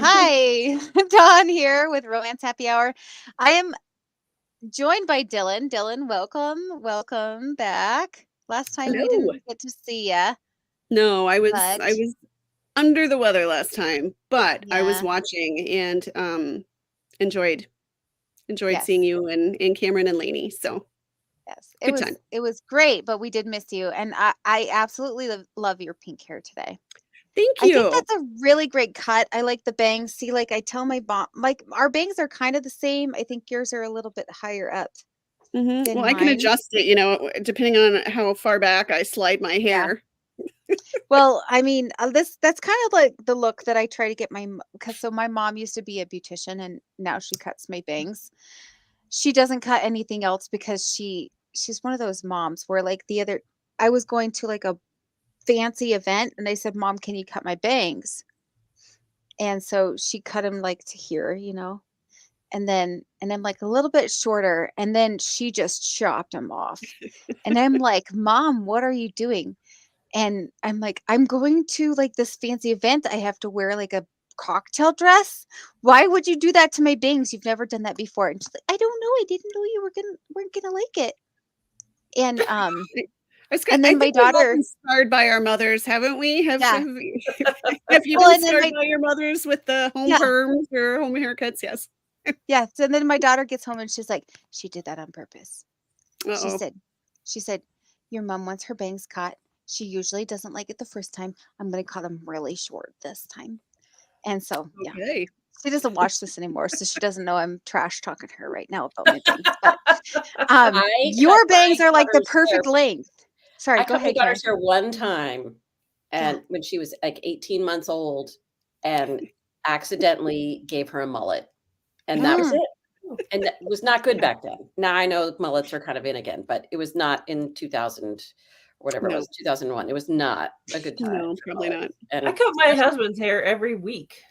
Hi, Dawn here with Romance Happy Hour. I am joined by Dylan. Dylan, welcome back. Last time we Hello. didn't get to see ya, No, I was but I was under the weather last time, but I was yeah, watching and enjoyed seeing yes, you and Cameron and Lainey. So yes. good time. It was great, but we did miss you, and I absolutely love your pink hair today. Thank I think you. that's a really great cut. I like the bangs. See, like I tell my mom, like our bangs are kind of the same. I think yours are a little bit higher up Well, than I can mine. adjust it, depending on how far back I slide my Yeah. hair. Well, I mean, that's kind of like the look that I try to get because so my mom used to be a beautician and now she cuts my bangs. She doesn't cut anything else because she's one of those moms where like I was going to like a fancy event and I said, "Mom, can you cut my bangs?" And so she cut them like to here. And I'm like a little bit shorter and then she just chopped them off. And I'm like, "Mom, what are you doing?" And I'm like, "I'm going to like this fancy event. I have to wear like a cocktail dress. Why would you do that to my bangs? You've never done that before." And she's like, "I don't know. I didn't know you weren't gonna like it." And I then my think we've all been been scarred by our mothers, haven't we? yeah. Have you Well, been and then scarred by your mothers with the home yeah, perms or home haircuts? Yes. yeah. So then my daughter gets home and she's like, "She did that on purpose." She Uh-oh. said, she said, "Your mom wants her bangs cut. She usually doesn't like it the first time. I'm gonna cut them really short this time." And so yeah. Okay. She doesn't watch this anymore, so she doesn't know I'm trash talking her right now about my bangs, but, I cut your my bangs are like the daughter's hair perfect length. Sorry, I go cut my ahead, Karen. daughter's hair one time, Yeah. and when she was, like, 18 months old, and accidentally gave her a mullet, and that was Mm, it, and that was not good back then. Now I know mullets are kind of in again, but it was not in 2000 or whatever it No, was, 2001. It was not a good time no, for probably mullets, not. I and cut my especially husband's hair every week.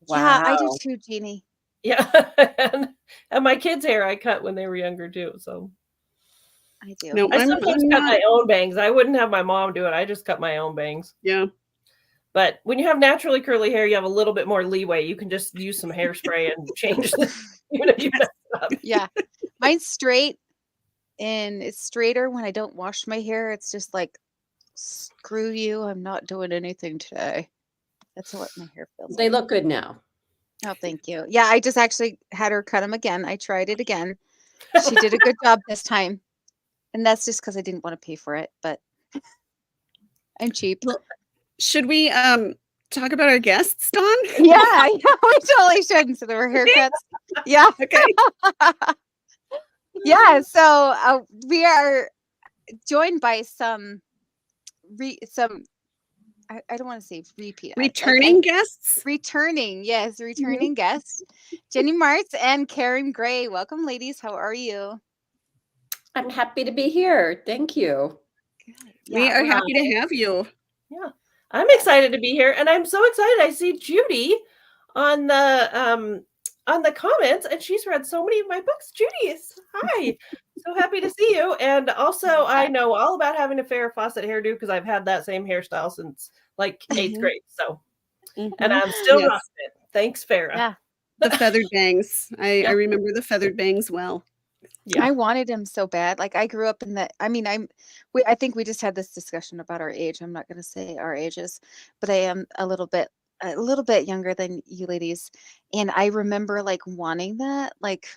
yeah, I do wow. too, Jeannie. Yeah. and my kids' hair I cut when they were younger too. So I do. No, I sometimes I'm cut not. my own bangs. I wouldn't have my mom do it. I just cut my own bangs. Yeah. But when you have naturally curly hair, you have a little bit more leeway. You can just use some hairspray and change the even if you mess it up. Yeah. Mine's straight, and it's straighter when I don't wash my hair. It's just like, "Screw you, I'm not doing anything today." That's what my hair feels They like. look good now. Oh, thank you. Yeah, I just actually had her cut them again. I tried it again. She did a good job this time, and that's just because I didn't wanna pay for it, but I'm cheap. Well, should we talk about our guests, Dawn? Yeah, yeah, we totally should instead of our haircuts. Yeah. Okay. Yeah, so, we are joined by some I don't wanna say repeat, I Returning guests? returning, yes, Mhm. returning guests, Jennie Marts and Karen Grey. Welcome, ladies. How are you? I'm happy to be here. Thank you. Good. We Yeah, are we're happy to have you. Yeah. I'm yes. excited to be here, and I'm so excited. I see Judy on the comments, and she's read so many of my books. Judy is hi. So happy to see you. And also I Yeah. know all about having a Farrah Fawcett hairdo because I've had that same hairstyle since like eighth Mhm, grade. So and mhm. I'm still Yes, rocking it. Thanks, Farrah. Yeah. the feathered bangs. I Yeah. remember the feathered bangs well. Yeah. I wanted him so bad. Like I grew up in the I mean, I think we just had this discussion about our age. I'm not going to say our ages, but I am a little bit younger than you ladies. And I remember like wanting that, like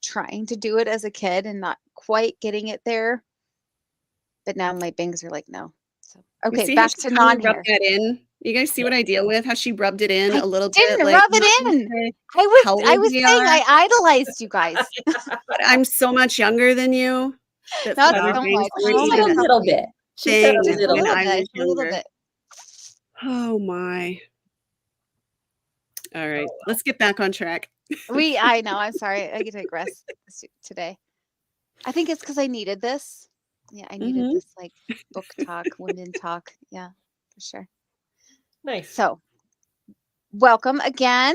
trying to do it as a kid and not quite getting it there. But now my bangs are like no. So, You okay, see how back she to kinda rubbed non-hair. that in? You guys see Yeah. what I deal with? How she rubbed it in I a little bit, didn't like, rub not it to in. say I how was I old was we saying are, I idolized you guys. but I'm so much younger than you that Not feathered Wow. so bangs much. She weren't Only said a a even a little couple bit. years. She said a thing Just a little when little bit. I bit, was a little younger. bit. Oh my. All right, Oh, let's get back on track. I know, I'm sorry. I digress today. I think it's because I needed this. Yeah, I needed Mhm. this like book talk, women talk. Yeah, for sure. nice. So, welcome again.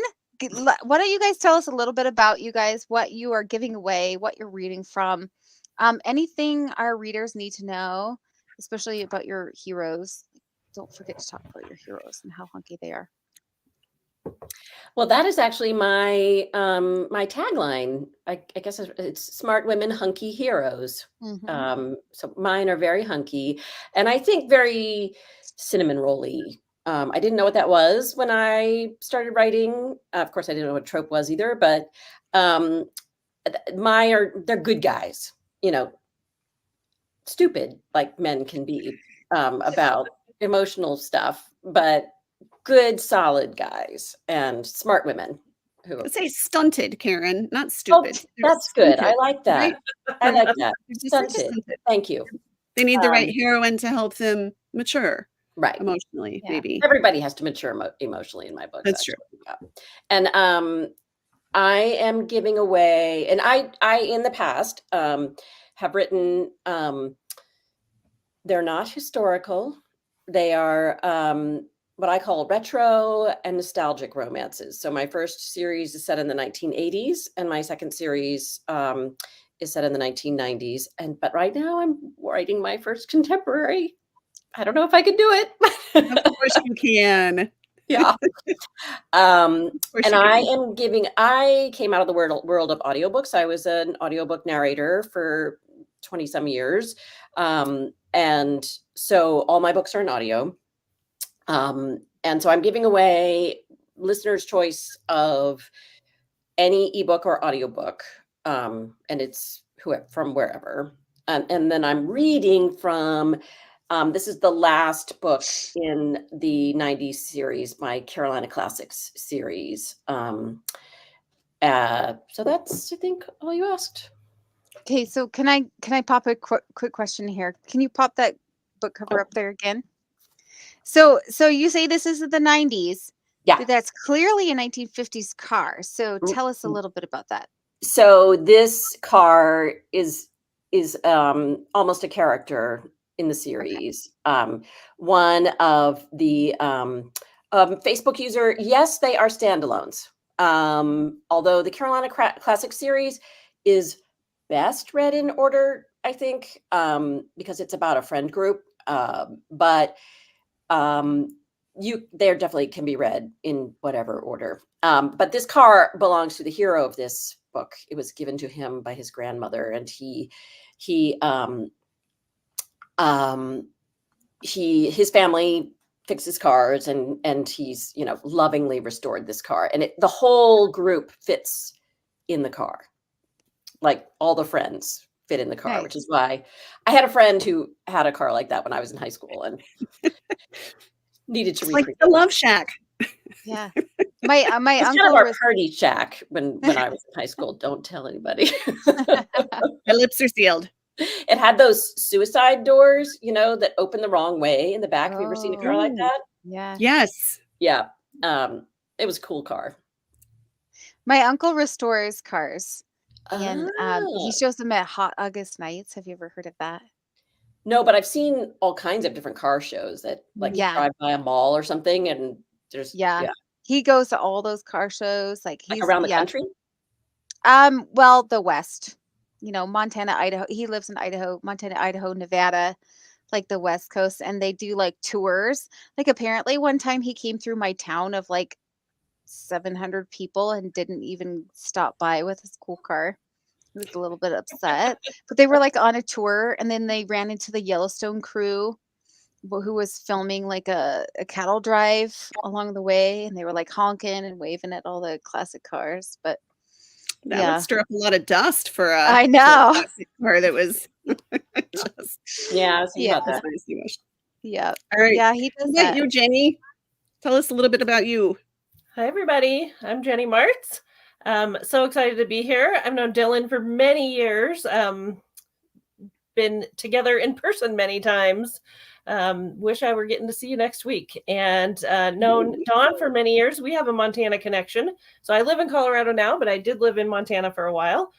Why don't you guys tell us a little bit about you guys, what you are giving away, what you're reading from, anything our readers need to know, especially about your heroes. Don't forget to talk about your heroes and how hunky they are. Well, that is actually my tagline. I guess it's smart women, hunky heroes. So mine are very hunky, and I think very cinnamon rolly. I didn't know what that was when I started writing. Of course, I didn't know what trope was either. But um, they're good guys. You know, stupid like men can be about emotional stuff, but good, solid guys and smart women who. Let's say stunted, Karen, not Oh, stupid. They're that's good. I stunted, like that. right? I like that. They're just Stunted. stunted. Thank you. They need the right Um, heroine to help them mature right. emotionally, Yeah. maybe. Everybody has to mature emotionally in my books. That's true. Actually. Yeah. And I am giving away, and I in the past have written. They're not historical. They are what I call retro and nostalgic romances. So my first series is set in the 1980s, and my second series is set in the 1990s. But right now I'm writing my first contemporary. I don't know if I can do it. Of course you can. Yeah. Of course And you I can. came out of the world of audiobooks. I was an audiobook narrator for 20 some years. And so all my books are in audio. And so I'm giving away listener's choice of any ebook or audiobook. And it's from wherever. And then I'm reading from, this is the last book in the 90s series, my Carolina Classics series. So that's, I think, all you asked. Okay, so can I pop a quick question here? Can you pop that book cover up there again? So you say this is the 90s. Yeah. But that's clearly a 1950s car. So tell us a little bit about that. So this car is almost a character in the series. One of the Facebook user, yes, they are standalones. Although the Carolina Classic series is best read in order, I think, because it's about a friend group. But there definitely can be read in whatever order. But this car belongs to the hero of this book. It was given to him by his grandmother, and his family fixes cars, and he's lovingly restored this car, and the whole group fits in the car, like all the friends fit in the car, which is why I had a friend who had a car like that when I was in high school and needed to recreate. Like the Love Shack. Yeah. My It's uncle kind of our was party shack when I was in high school. Don't tell anybody. My lips are sealed. It had those suicide doors, that open the wrong way in the back. Have you ever seen a car like that? Yeah. Yes. Yeah. It was a cool car. My uncle restores cars. And he Ah. shows them at Hot August Nights. Have you ever heard of that? No, but I've seen all kinds of different car shows that you drive by a mall or something, and there's He goes to all those car shows. Like like he's around the country. Well, the West, Montana, Idaho. He lives in Idaho, Montana, Idaho, Nevada, like the West Coast, and they do like tours. Like apparently one time he came through my town of like 700 people and didn't even stop by with his cool car. He was a little bit upset, but they were like on a tour, and then they ran into the Yellowstone crew who was filming like a cattle drive along the way, and they were like honking and waving at all the classic cars. But that would stir up a lot of dust for I know. classic car that was just Yeah, about that. Yeah. All right. Yeah, he does that. You, Jennie? Tell us a little bit about you. Hi, everybody. I'm Jennie Marts. So excited to be here. I've known Dylann for many years. Been together in person many times. Wish I were getting to see you next week. And known Dawn for many years. We have a Montana connection. So I live in Colorado now, but I did live in Montana for a while.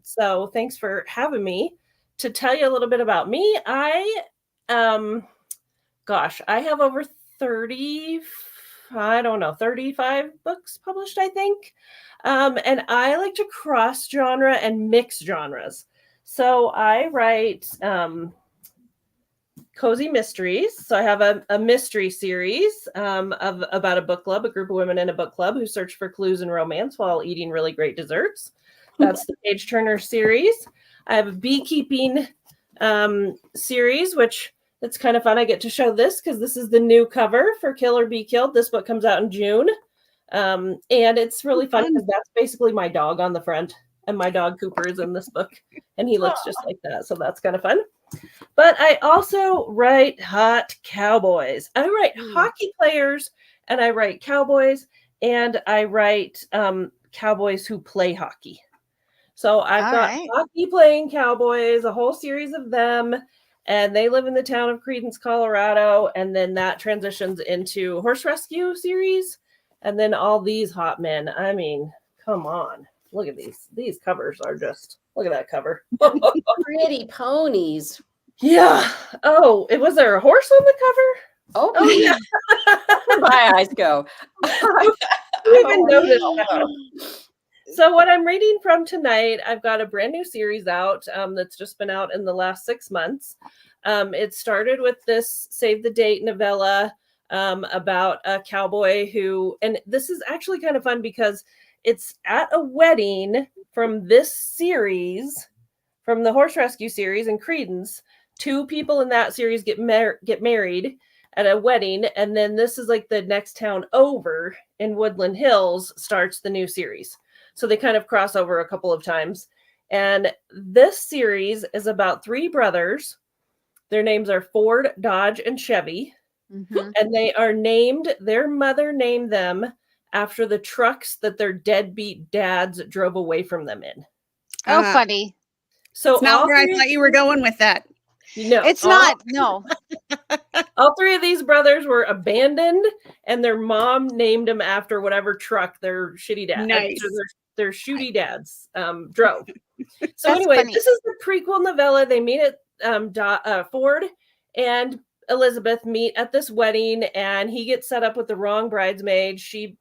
So thanks for having me. To tell you a little bit about me, I have over 35 books published, I think. And I like to cross genre and mix genres. So I write cozy mysteries. So I have a mystery series of about a book club, a group of women in a book club who search for clues and romance while eating really great desserts. That's the Page Turner series. I have a beekeeping series, which it's kind of fun. I get to show this because this is the new cover for Kill or Be Killed. This book comes out in June. And it's really fun because that's basically my dog on the front. And my dog Cooper is in this book. And he looks just like that. So that's kind of fun. But I also write hot cowboys. I write hockey players, and I write cowboys, and I write cowboys who play hockey. So I've got hockey playing cowboys, a whole series of them, and they live in the town of Credence, Colorado. And then that transitions into horse rescue series. And then all these hot men. I mean, come on. Look at these. These covers are just, look at that cover. Pretty ponies. Yeah. Oh, was there a horse on the cover? Oh yeah. My eyes go. I even noticed that. So what I'm reading from tonight, I've got a brand new series out that's just been out in the last 6 months. It started with this Save the Date novella about a cowboy who, and this is actually kind of fun because it's at a wedding from this series, from the horse rescue series in Credence. 2 people in that series get married at a wedding, and then this is like the next town over in Woodland Hills starts the new series. So they kind of cross over a couple of times. And this series is about 3 brothers. Their names are Ford, Dodge, and Chevy. Mm-hmm. And they are named, their mother named them after the trucks that their deadbeat dads drove away from them in. Oh, funny. So it's not where I thought you were going with that. No, it's not. No. All 3 of these brothers were abandoned, and their mom named them after whatever truck their shitty dad, nice. their shooty dads drove. So anyway, funny. This is the prequel novella. They meet at Ford and Elizabeth meet at this wedding, and he gets set up with the wrong bridesmaid. She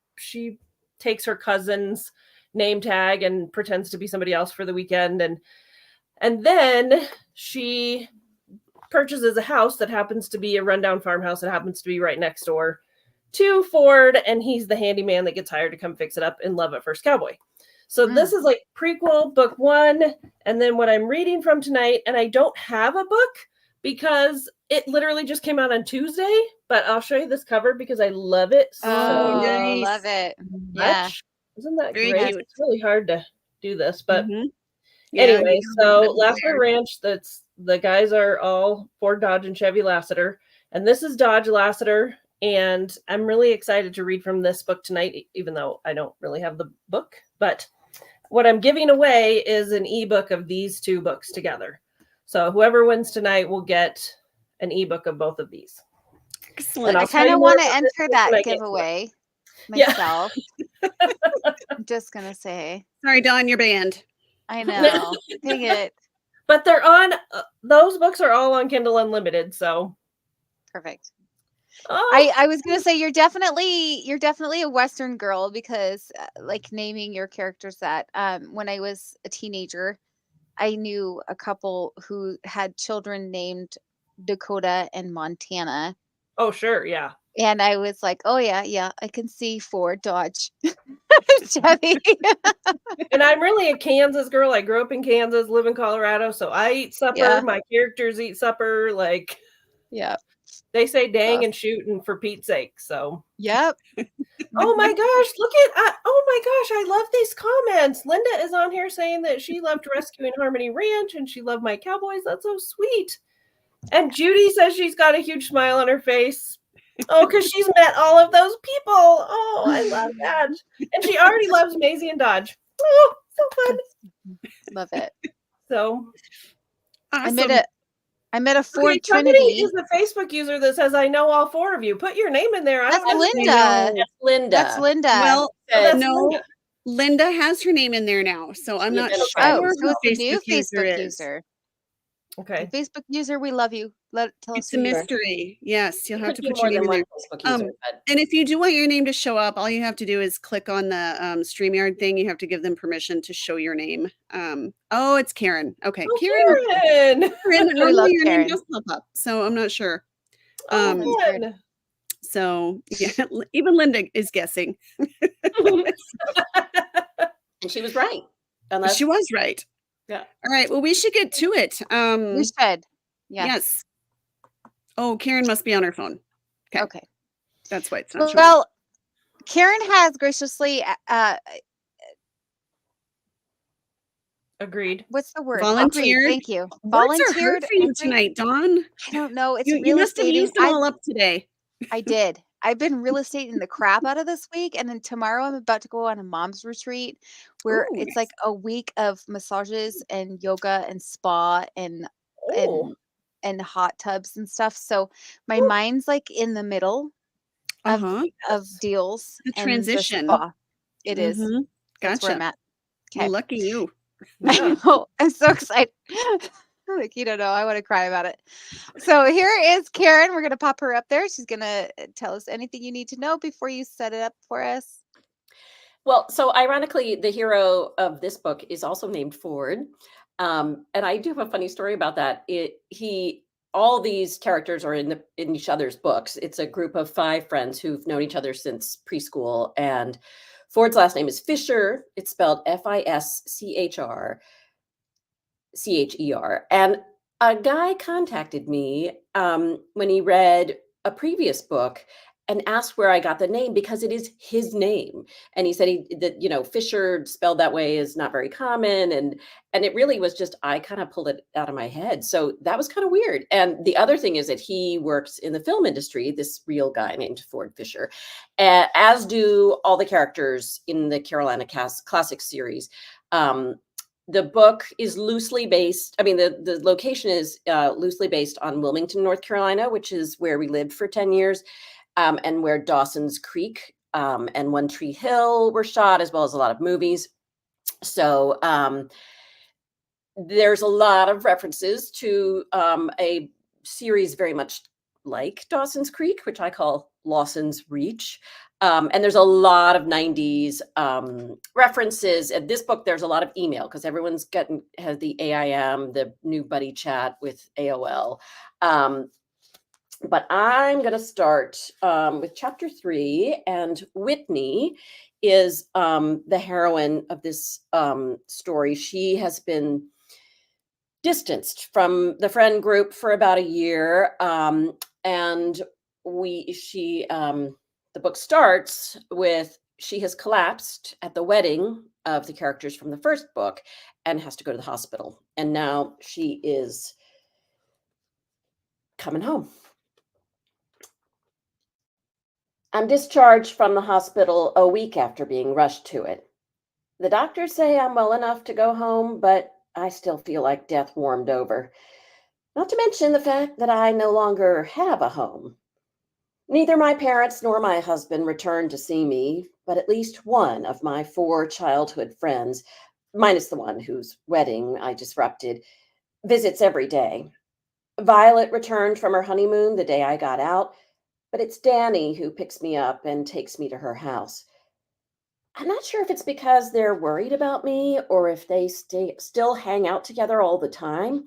takes her cousin's name tag and pretends to be somebody else for the weekend, and then she purchases a house that happens to be a rundown farmhouse that happens to be right next door to Ford, and he's the handyman that gets hired to come fix it up in Love at First Cowboy. So this is like prequel book 1, and then what I'm reading from tonight, and I don't have a book because it literally just came out on Tuesday, but I'll show you this cover because I love it. Oh, nice. Love it. Yeah. Isn't that great? It's really hard to do this, but Yeah, anyway, so Lassiter Ranch, the guys are all Ford, Dodge, and Chevy Lassiter. And this is Dodge Lassiter. And I'm really excited to read from this book tonight, even though I don't really have the book. But what I'm giving away is an ebook of these 2 books together. So whoever wins tonight will get an ebook of both of these. Excellent. I kind of want to enter that giveaway myself. I'm just going to say. Sorry, Dawn, you're banned. I know. Dang it. But they're on, those books are all on Kindle Unlimited, so. Perfect. Oh. I was going to say you're definitely a Western girl because like naming your characters that when I was a teenager, I knew a couple who had children named Dakota and Montana. Oh, sure. Yeah. And I was like, oh, yeah, I can see Ford, Dodge, Chevy. And I'm really a Kansas girl. I grew up in Kansas, live in Colorado. So I eat supper. Yeah. My characters eat supper. Like, yeah, they say dang and shooting for Pete's sake. So, yep. Oh my gosh, look at, oh my gosh, I love these comments. Linda is on here saying that she loved Rescuing Harmony Ranch and she loved my cowboys. That's so sweet. And Judy says she's got a huge smile on her face. Oh, because she's met all of those people. Oh, I love that. And she already loves Maisie and Dodge. Oh, so fun. Love it. So awesome. I met a Ford Trinity. Trinity. Is the Facebook user that says, I know all 4 of you. Put your name in there. That's Linda. That's Linda. That's Linda. Well, no, Linda. Linda has her name in there now. So I'm not sure. Oh, so it's a new Facebook user. Okay. Facebook user, we love you. Tell us It's who a you are. mystery. Yes, you'll It have could to be put your more name than in one there. Facebook user, but And if you do want your name to show up, all you have to do is click on the StreamYard thing. You have to give them permission to show your name. Oh, it's Karen. Okay, Oh, Karen. Karen. Karen. We love Normally your name Karen. does pop up, so I'm not sure. Oh, That's weird. fun. So yeah, even Linda is guessing. and she was right. She Unless, was right. yeah. All right. Well, we should get to it. We should. Yes. Yes. Oh, Karen must be on her phone. Okay. That's why it's not showing. Well, Karen has graciously, Agreed. what's the word? Volunteered. Agreed. Thank you. Words are Volunteered. hard for you tonight, Dawn. I don't know. It's You real must have estate. used them all up today. I did. I've been real estating the crap out of this week, and then tomorrow I'm about to go on a mom's retreat where Ooh, it's nice. like a week of massages and yoga and spa and Oh, and hot tubs and stuff. So my Ooh. mind's like in the middle of deals The and transition. the spa. It is. Mhm. That's where I'm Gotcha. at. Well, Okay. lucky you. Yeah. I'm so excited. Like, you don't know. I want to cry about it. So here is Karen. We're going to pop her up there. She's going to tell us anything you need to know before you set it up for us. Well, so ironically, the hero of this book is also named Ford. And I do have a funny story about that. All these characters are in each other's books. It's a group of 5 friends who've known each other since preschool. And Ford's last name is Fisher. It's spelled Fischcher. And a guy contacted me when he read a previous book and asked where I got the name because it is his name. And he said that Fisher spelled that way is not very common. And it really was just, I kind of pulled it out of my head. So that was kind of weird. And the other thing is that he works in the film industry, this real guy named Ford Fisher, as do all the characters in the Carolina Classic series. The book is loosely based, the location is loosely based on Wilmington, North Carolina, which is where we lived for 10 years, and where Dawson's Creek and One Tree Hill were shot, as well as a lot of movies. So there's a lot of references to a series very much like Dawson's Creek, which I call Lawson's Reach. And there's a lot of 90s references. In this book, there's a lot of email because everyone's has the AIM, the new buddy chat with AOL. But I'm going to start with chapter 3. And Whitney is the heroine of this story. She has been distanced from the friend group for about a year. And the book starts with she has collapsed at the wedding of the characters from the first book and has to go to the hospital. And now she is coming home. I'm discharged from the hospital a week after being rushed to it. The doctors say I'm well enough to go home, but I still feel like death warmed over. Not to mention the fact that I no longer have a home. Neither my parents nor my husband returned to see me, but at least one of my 4 childhood friends, minus the one whose wedding I disrupted, visits every day. Violet returned from her honeymoon the day I got out, but it's Danny who picks me up and takes me to her house. I'm not sure if it's because they're worried about me or if they still hang out together all the time,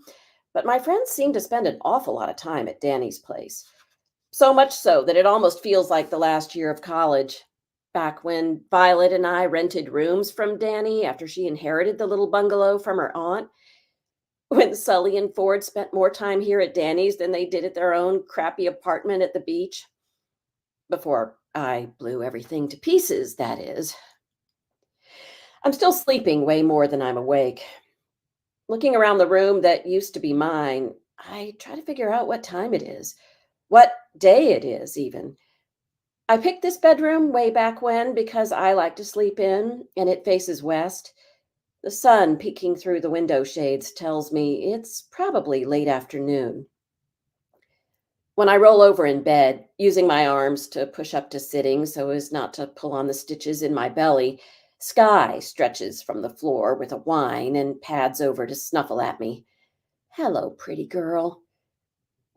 but my friends seem to spend an awful lot of time at Danny's place. So much so that it almost feels like the last year of college, back when Violet and I rented rooms from Danny after she inherited the little bungalow from her aunt. When Sully and Ford spent more time here at Danny's than they did at their own crappy apartment at the beach. Before I blew everything to pieces, that is. I'm still sleeping way more than I'm awake. Looking around the room that used to be mine, I try to figure out what time it is. What day it is, even. I picked this bedroom way back when because I like to sleep in, and it faces west. The sun peeking through the window shades tells me it's probably late afternoon. When I roll over in bed, using my arms to push up to sitting so as not to pull on the stitches in my belly, Sky stretches from the floor with a whine and pads over to snuffle at me. Hello, pretty girl.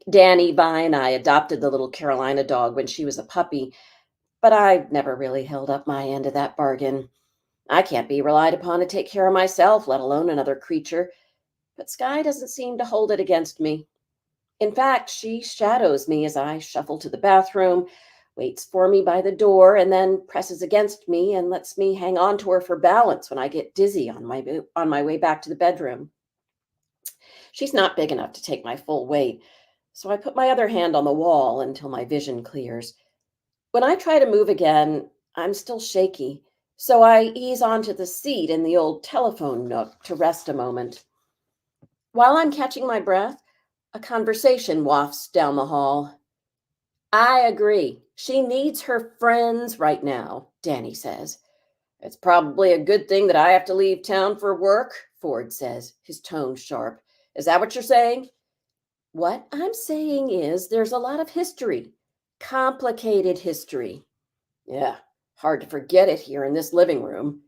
Danny, Vi, and I adopted the little Carolina dog when she was a puppy, but I never really held up my end of that bargain. I can't be relied upon to take care of myself, let alone another creature. But Sky doesn't seem to hold it against me. In fact, she shadows me as I shuffle to the bathroom, waits for me by the door, and then presses against me and lets me hang on to her for balance when I get dizzy on my way back to the bedroom. She's not big enough to take my full weight, so I put my other hand on the wall until my vision clears. When I try to move again, I'm still shaky, so I ease onto the seat in the old telephone nook to rest a moment. While I'm catching my breath, a conversation wafts down the hall. I agree. She needs her friends right now, Danny says. It's probably a good thing that I have to leave town for work, Ford says, his tone sharp. Is that what you're saying? What I'm saying is there's a lot of history, complicated history. Yeah, hard to forget it here in this living room.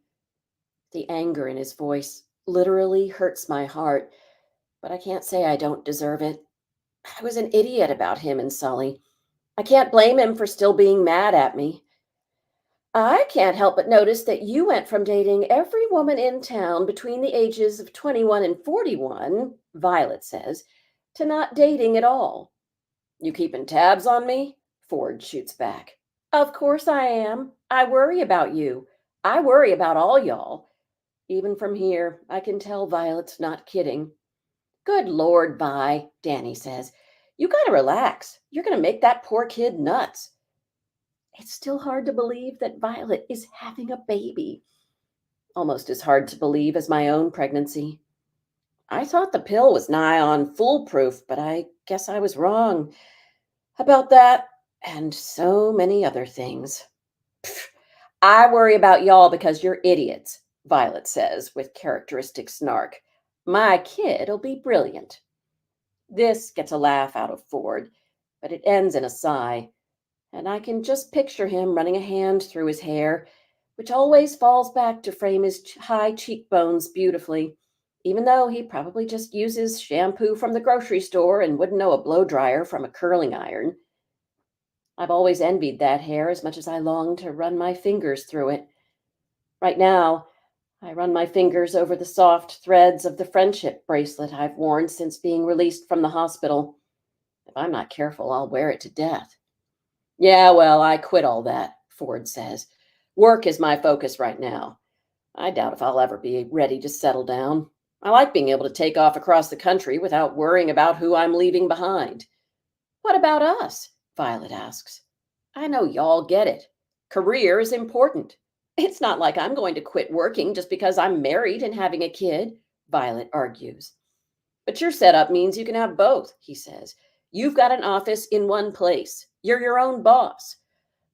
The anger in his voice literally hurts my heart, but I can't say I don't deserve it. I was an idiot about him and Sully. I can't blame him for still being mad at me. I can't help but notice that you went from dating every woman in town between the ages of 21 and 41, Violet says, to not dating at all. You keeping tabs on me? Ford shoots back. Of course I am. I worry about you. I worry about all y'all. Even from here, I can tell Violet's not kidding. Good Lord, Vi, Danny says. You gotta relax. You're gonna make that poor kid nuts. It's still hard to believe that Violet is having a baby. Almost as hard to believe as my own pregnancy. I thought the pill was nigh on foolproof, but I guess I was wrong about that and so many other things. Pfft, I worry about y'all because you're idiots, Violet says with characteristic snark. My kid'll be brilliant. This gets a laugh out of Ford, but it ends in a sigh, and I can just picture him running a hand through his hair, which always falls back to frame his high cheekbones beautifully, even though he probably just uses shampoo from the grocery store and wouldn't know a blow dryer from a curling iron. I've always envied that hair as much as I long to run my fingers through it. Right now, I run my fingers over the soft threads of the friendship bracelet I've worn since being released from the hospital. If I'm not careful, I'll wear it to death. Yeah, well, I quit all that, Ford says. Work is my focus right now. I doubt if I'll ever be ready to settle down. I like being able to take off across the country without worrying about who I'm leaving behind. What about us? Violet asks. I know y'all get it. Career is important. It's not like I'm going to quit working just because I'm married and having a kid, Violet argues. But your setup means you can have both, he says. You've got an office in one place. You're your own boss.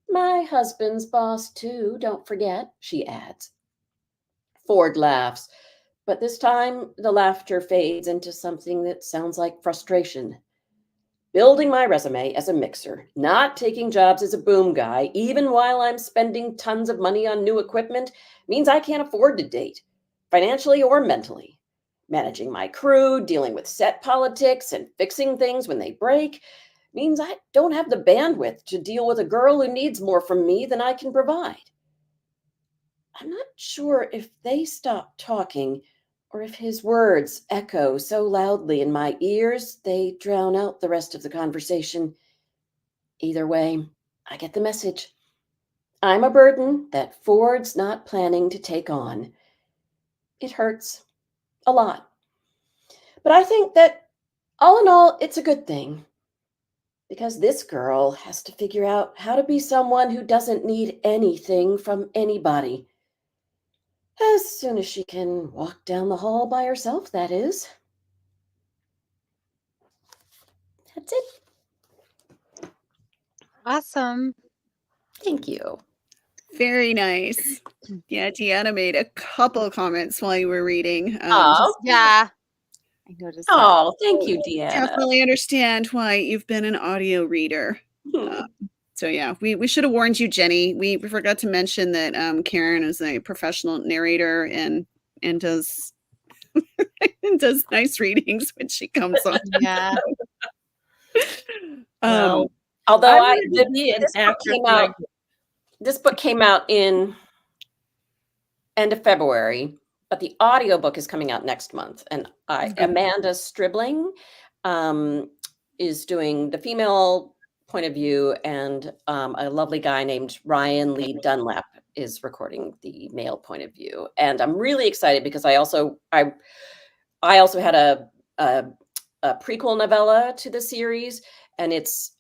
My husband's boss, too, don't forget, she adds. Ford laughs, but this time the laughter fades into something that sounds like frustration. Building my resume as a mixer, not taking jobs as a boom guy, even while I'm spending tons of money on new equipment, means I can't afford to date, financially or mentally. Managing my crew, dealing with set politics, and fixing things when they break means I don't have the bandwidth to deal with a girl who needs more from me than I can provide. I'm not sure if they stop talking or if his words echo so loudly in my ears they drown out the rest of the conversation. Either way, I get the message. I'm a burden that Ford's not planning to take on. It hurts a lot. But I think that all in all, it's a good thing. Because this girl has to figure out how to be someone who doesn't need anything from anybody. As soon as she can walk down the hall by herself, that is. That's it. Awesome. Thank you. Very nice. Yeah, Deanna made a couple comments while you were reading. Oh, Yeah. I noticed that. oh, thank you, Deanna. Definitely understand why you've been an audio reader. So yeah, we should have warned you, Jenny. We forgot to mention that Karen is a professional narrator and does and does nice readings when she comes on. Yeah. Well, Although I wanted to be an this book actress came when I out. This book came out in end of February, but the audiobook is coming out next month. And Amanda Stribling is doing the female point of view, and a lovely guy named Ryan Lee Dunlap is recording the male point of view. And I'm really excited because I also had a prequel novella to the series, and it's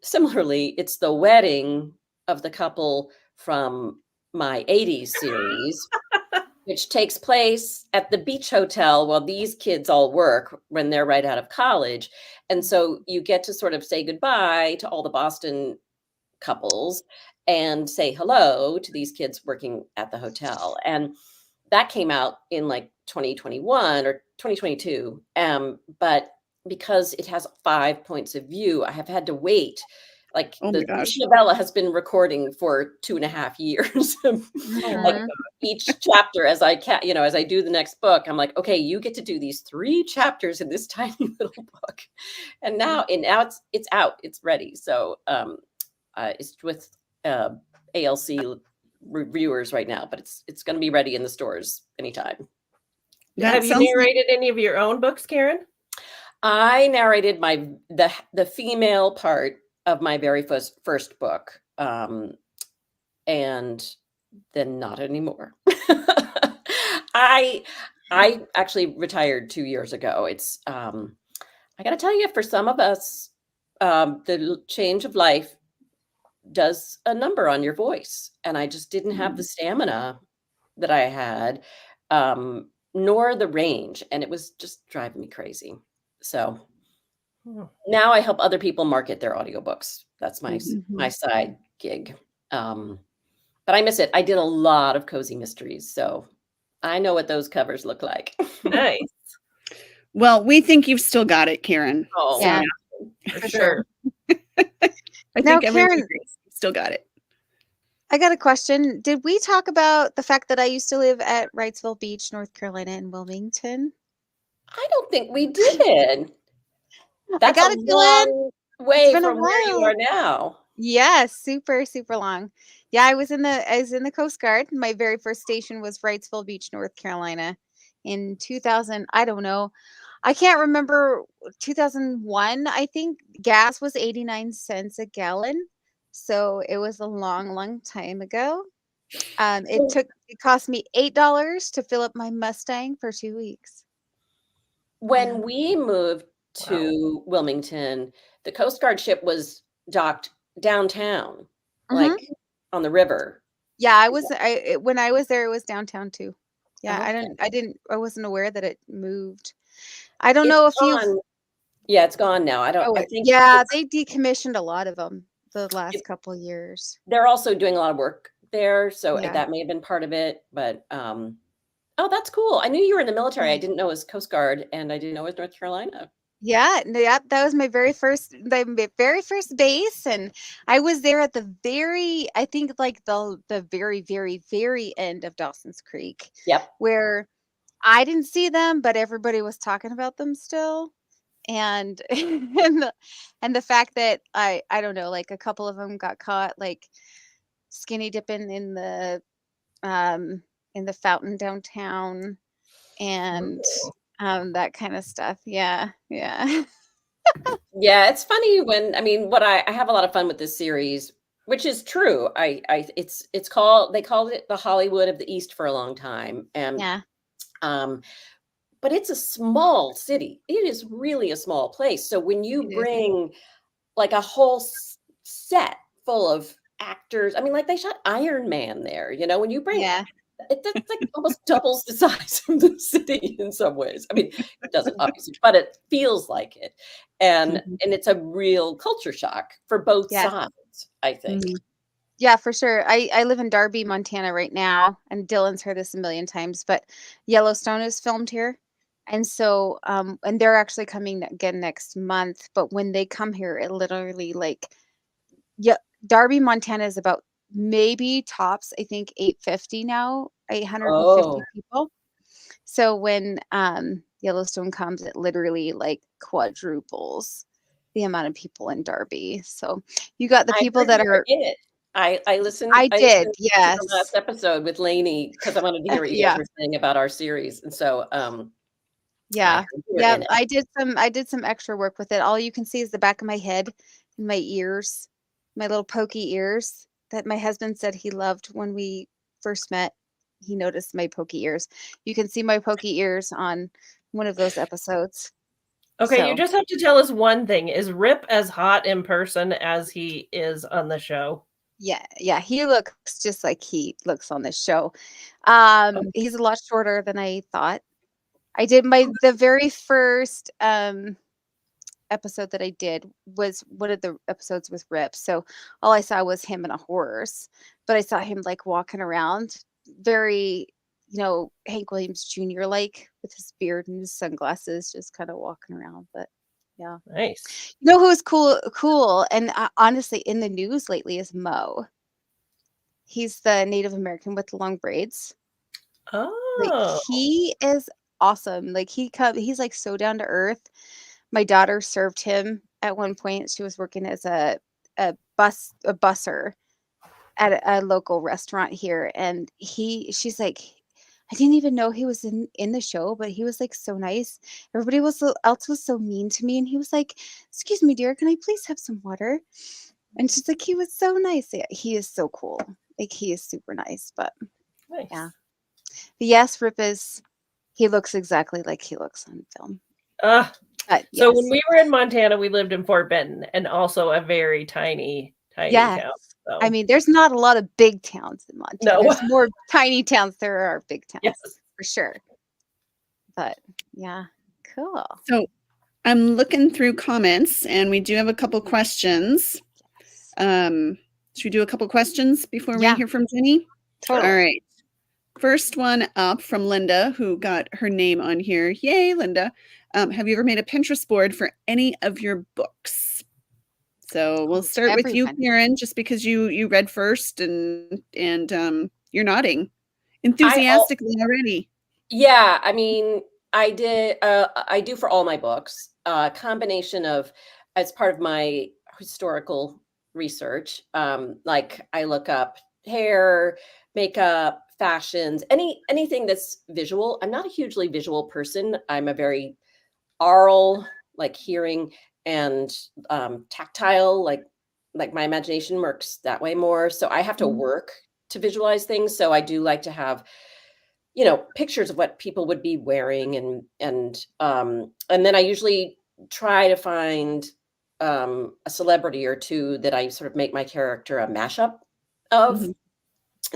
similarly, it's the wedding of the couple from my 80s series, which takes place at the beach hotel while these kids all work when they're right out of college. And so you get to sort of say goodbye to all the Boston couples and say hello to these kids working at the hotel. And that came out in like 2021 or 2022. But because it has 5 points of view, I have had to wait. Like Oh my this gosh. novella has been recording for 2.5 years. Like each chapter, as I as I do the next book, I'm like, okay, you get to do these 3 chapters in this tiny little book. And now it's out, it's ready. So it's with ALC reviewers right now, but it's going to be ready in the stores anytime. Have you narrated any of your own books, Karen? I narrated the female part of my very first book, and then not anymore. I actually retired 2 years ago. It's I got to tell you, for some of us, the change of life does a number on your voice, and I just didn't have the stamina that I had, nor the range, and it was just driving me crazy. So now I help other people market their audiobooks. That's my side gig. But I miss it. I did a lot of cozy mysteries, so I know what those covers look like. Nice. Well, we think you've still got it, Karen. Oh, Yeah, for sure. I Now, think everyone Karen, agrees. You've still got it. I got a question. Did we talk about the fact that I used to live at Wrightsville Beach, North Carolina, in Wilmington? I don't think we did. I got That's a it, Dylann. long way It's been a from where you while. are now. Yeah, super, super long. Yeah, I was in the Coast Guard. My very first station was Wrightsville Beach, North Carolina in 2000. I don't know. I can't remember. 2001, I think gas was 89 cents a gallon. So it was a long, long time ago. It cost me $8 to fill up my Mustang for 2 weeks. When we moved to Wilmington, the Coast Guard ship was docked downtown, like on the river. Yeah, when I was there, it was downtown too. Yeah, Okay. I wasn't aware that it moved. I don't It's know if you've gone. Yeah, it's gone now. I think yeah, they decommissioned a lot of them the last couple years. they're also doing a lot of work there, so Yeah. that may have been part of it. But oh, that's cool. I knew you were in the military. I didn't know it was Coast Guard, and I didn't know it was North Carolina. Yeah, that was my very first base, and I was there at I think like the very, very, very end of Dawson's Creek. Yep. Where I didn't see them, but everybody was talking about them still. And and the fact that I don't know, like a couple of them got caught like skinny dipping in the fountain downtown and that kind of stuff. Yeah. Yeah. Yeah, it's funny when I have a lot of fun with this series, which is true. They called it the Hollywood of the East for a long time. And Yeah. but it's a small city. It is really a small place. So when you bring like a whole set full of actors, like they shot Iron Man there, when you bring that's like almost doubles the size of the city in some ways. It doesn't obviously, but it feels like it. And it's a real culture shock for both sides, I think. Yeah, for sure. I live in Darby, Montana right now, and Dylan's heard this a million times, but Yellowstone is filmed here. And so, and they're actually coming again next month. But when they come here, it literally Darby, Montana is about maybe tops, I think 850 now, 850 people. So when Yellowstone comes, it literally like quadruples the amount of people in Darby. So you got the I people heard that you were are. in it. I I did, listened to the last yes. episode with Lainey because I wanted to hear what you guys Yeah. were saying about our series. And so I Yeah. heard you were Yeah. in it. I did some extra work with it. All you can see is the back of my head and my ears, my little pokey ears that my husband said he loved when we first met. He noticed my pokey ears. You can see my pokey ears on one of those episodes. Okay, you So just have to tell us one thing. Is Rip as hot in person as he is on the show? yeah, he looks just like he looks on this show. He's a lot shorter than I thought. I did the very first episode that I did was one of the episodes with Rip. So all I saw was him and a horse, but I saw him like walking around very, Hank Williams Jr. like with his beard and his sunglasses, just kind of walking around. But yeah, Nice. you know who's cool, and honestly in the news lately is Mo. He's the Native American with the long braids. Like Oh, he is awesome. Like he's like so down to earth. My daughter served him at one point. She was working as a busser at a local restaurant here, and she's like, I didn't even know he was in the show, but he was like so nice. Everybody else was so mean to me, and he was like, "Excuse me, dear, can I please have some water?" And she's like, he was so nice. Yeah, he is so cool. Like he is super nice. But nice. yeah, but yes, he looks exactly like he looks on film. So Yes. when we were in Montana, we lived in Fort Benton, and also a very tiny Yes. town. So. I mean, there's not a lot of big towns in Montana. No. There's more tiny towns there are big towns, Yes. for sure. But yeah, cool. So I'm looking through comments, and we do have a couple questions. Should we do a couple questions before we hear from Jenny? Totally. All right. First one up from Linda, who got her name on here. Yay, Linda. Have you ever made a Pinterest board for any of your books? So we'll start with you, Karen, just because you read first and you're nodding enthusiastically already. Yeah, I mean, I do for all my books, a combination of, as part of my historical research, like I look up hair, makeup, fashions, anything that's visual. I'm not a hugely visual person. I'm a very aural, like hearing and tactile, like my imagination works that way more. So I have to work to visualize things. So I do like to have, pictures of what people would be wearing, and then I usually try to find a celebrity or two that I sort of make my character a mashup of,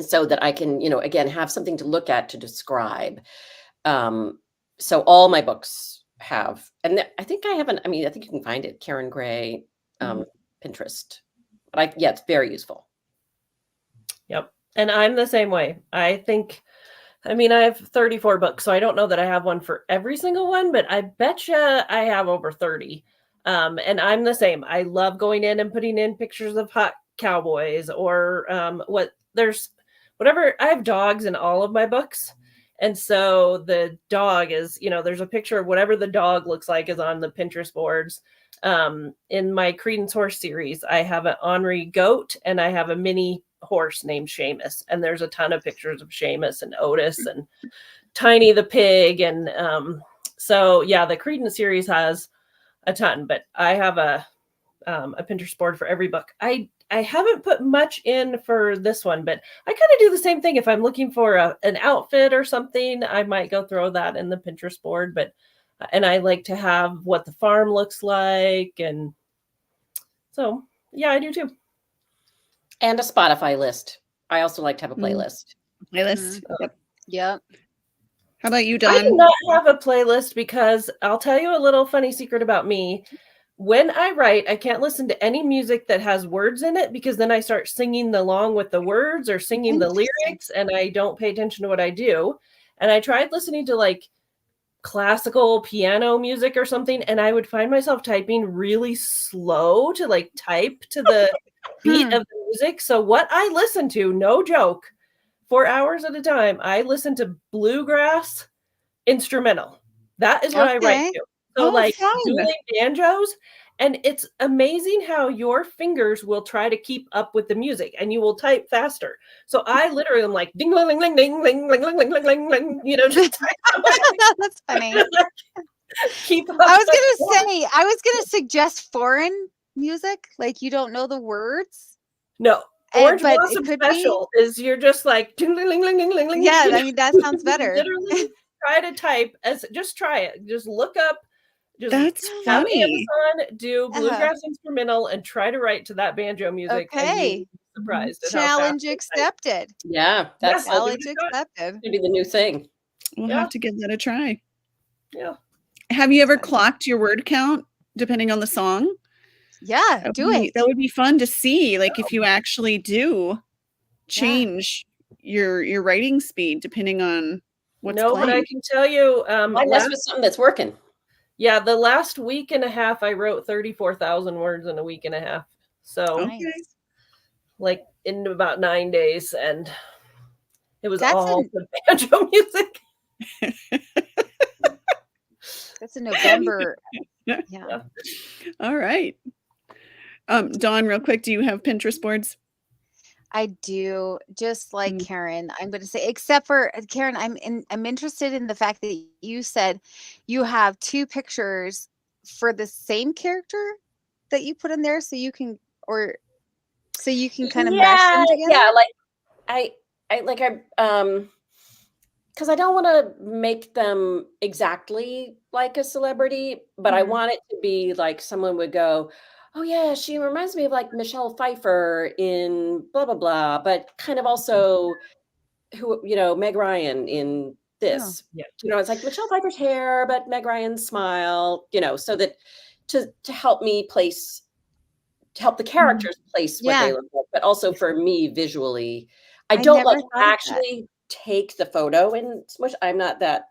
so that I can, again, have something to look at to describe. So all my books have, and I think I think you can find it, Karen Grey, Pinterest. But it's very useful. Yep. And I'm the same way. I have 34 books, so I don't know that I have one for every single one, but I betcha I have over 30. And I'm the same. I love going in and putting in pictures of hot cowboys or whatever. I have dogs in all of my books. And so the dog is, there's a picture of whatever the dog looks like is on the Pinterest boards. In my Credence Horse series, I have an ornery goat and I have a mini horse named Seamus. And there's a ton of pictures of Seamus and Otis and Tiny the pig. And the Credence series has a ton, but I have a Pinterest board for every book. I haven't put much in for this one, but I kind of do the same thing. If I'm looking for an outfit or something, I might go throw that in the Pinterest board. And I like to have what the farm looks like. And so, yeah, I do too. And a Spotify list. I also like to have a playlist. Yep. How about you, Dawn? I do not have a playlist because I'll tell you a little funny secret about me. When I write, I can't listen to any music that has words in it because then I start singing along with the words or singing the lyrics, and I don't pay attention to what I do. And I tried listening to like classical piano music or something, and I would find myself typing really slow to like type to the beat of the music. So what I listen to, no joke, 4 hours at a time, I listen to bluegrass, instrumental. That is what I write Okay. to. So Oh, like fun. dueling banjos, and it's amazing how your fingers will try to keep up with the music and you will type faster. So I literally am like ding ling ling ling ding ling ling ling ling ling ling ling, you know, just type away. That's funny. Keep up. I was gonna suggest foreign music, like you don't know the words. No. Orange But it Blossom could be. Special is you're just like ding ling ling ling ling ling ling. Yeah, You know? I mean that sounds better. Literally try to type just try it. Just look up, just That's have funny. Amazon do bluegrass instrumental and try to write to that banjo music, and you'll Okay. be surprised at how fast Challenge they type. accepted. Yeah, that's I'll give Challenge it a shot. accepted. gonna be the new thing. We'll Yeah. have to give that a try. Yeah. Have you ever clocked your word count depending on the song? Yeah, That do would be, it. that would be fun to see, like if you actually do change your writing speed depending on what's No, but I playing. can tell you, Why mess with something that's working? yeah, the last week and a half, I wrote 34,000 words in a week and a half. So, Okay. Nice. like in about 9 days, and it was That's all the banjo music. That's in November. Yeah. Yeah. All right. Dawn, real quick, do you have Pinterest boards? I do, just like Mm. Karen. I'm going to say, except for Karen, I'm interested in the fact that you said you have 2 pictures for the same character that you put in there, so you can kind of mesh them together. Yeah, like because I don't want to make them exactly like a celebrity, but I Mhm. want it to be like someone would go, oh yeah, she reminds me of like Michelle Pfeiffer in blah blah blah, but kind of also who, Meg Ryan in this. Yeah. It's like Michelle Pfeiffer's hair, but Meg Ryan's smile, so that to help me place, to help the characters place what Yeah. they look like, but also for me visually. I I don't never like thought of that. actually take the photo and smush. I'm not that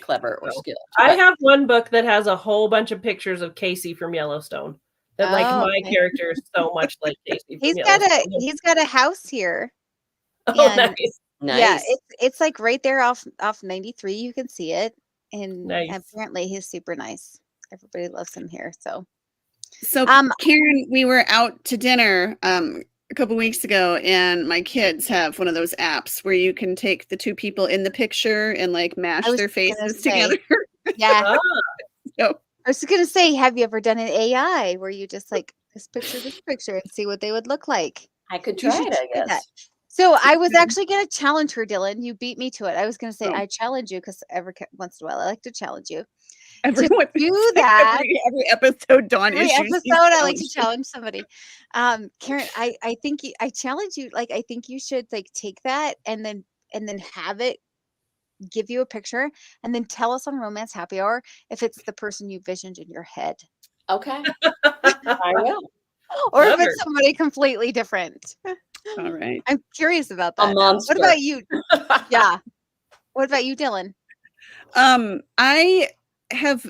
clever or No. skilled. I but- have one book that has a whole bunch of pictures of Casey from Yellowstone. That like Oh, my okay. character is so much like Casey from He's got Yellowstone. he's got a house here. Oh, and- nice. Yeah, Nice. it's like right there off 93. You can see it, and Nice. apparently he's super nice. Everybody loves him here. So So Karen, we were out to dinner a couple weeks ago, and my kids have one of those apps where you can take the 2 people in the picture and like mash I was their gonna faces say. together. yeah, Ah, So, I was gonna say, have you ever done an AI where you just like this picture, and see what they would look like? I could You try should it, I try that. guess. So I was good. actually gonna challenge her, Dylan. You beat me to it. I was gonna say Oh. I challenge you because once in a while I like to challenge you. everyone do that- every episode Dawn Every issues these episode, I like to challenges. challenge somebody. Karen, I think I challenge you. Like, I think you should like take that and then have it give you a picture, and then tell us on Romance Happy Hour if it's the person you visioned in your head, Okay. I will. or if Love it's somebody completely different. All right. I'm curious about A that. now. monster. What about you? Yeah. What about you, Dylan? I have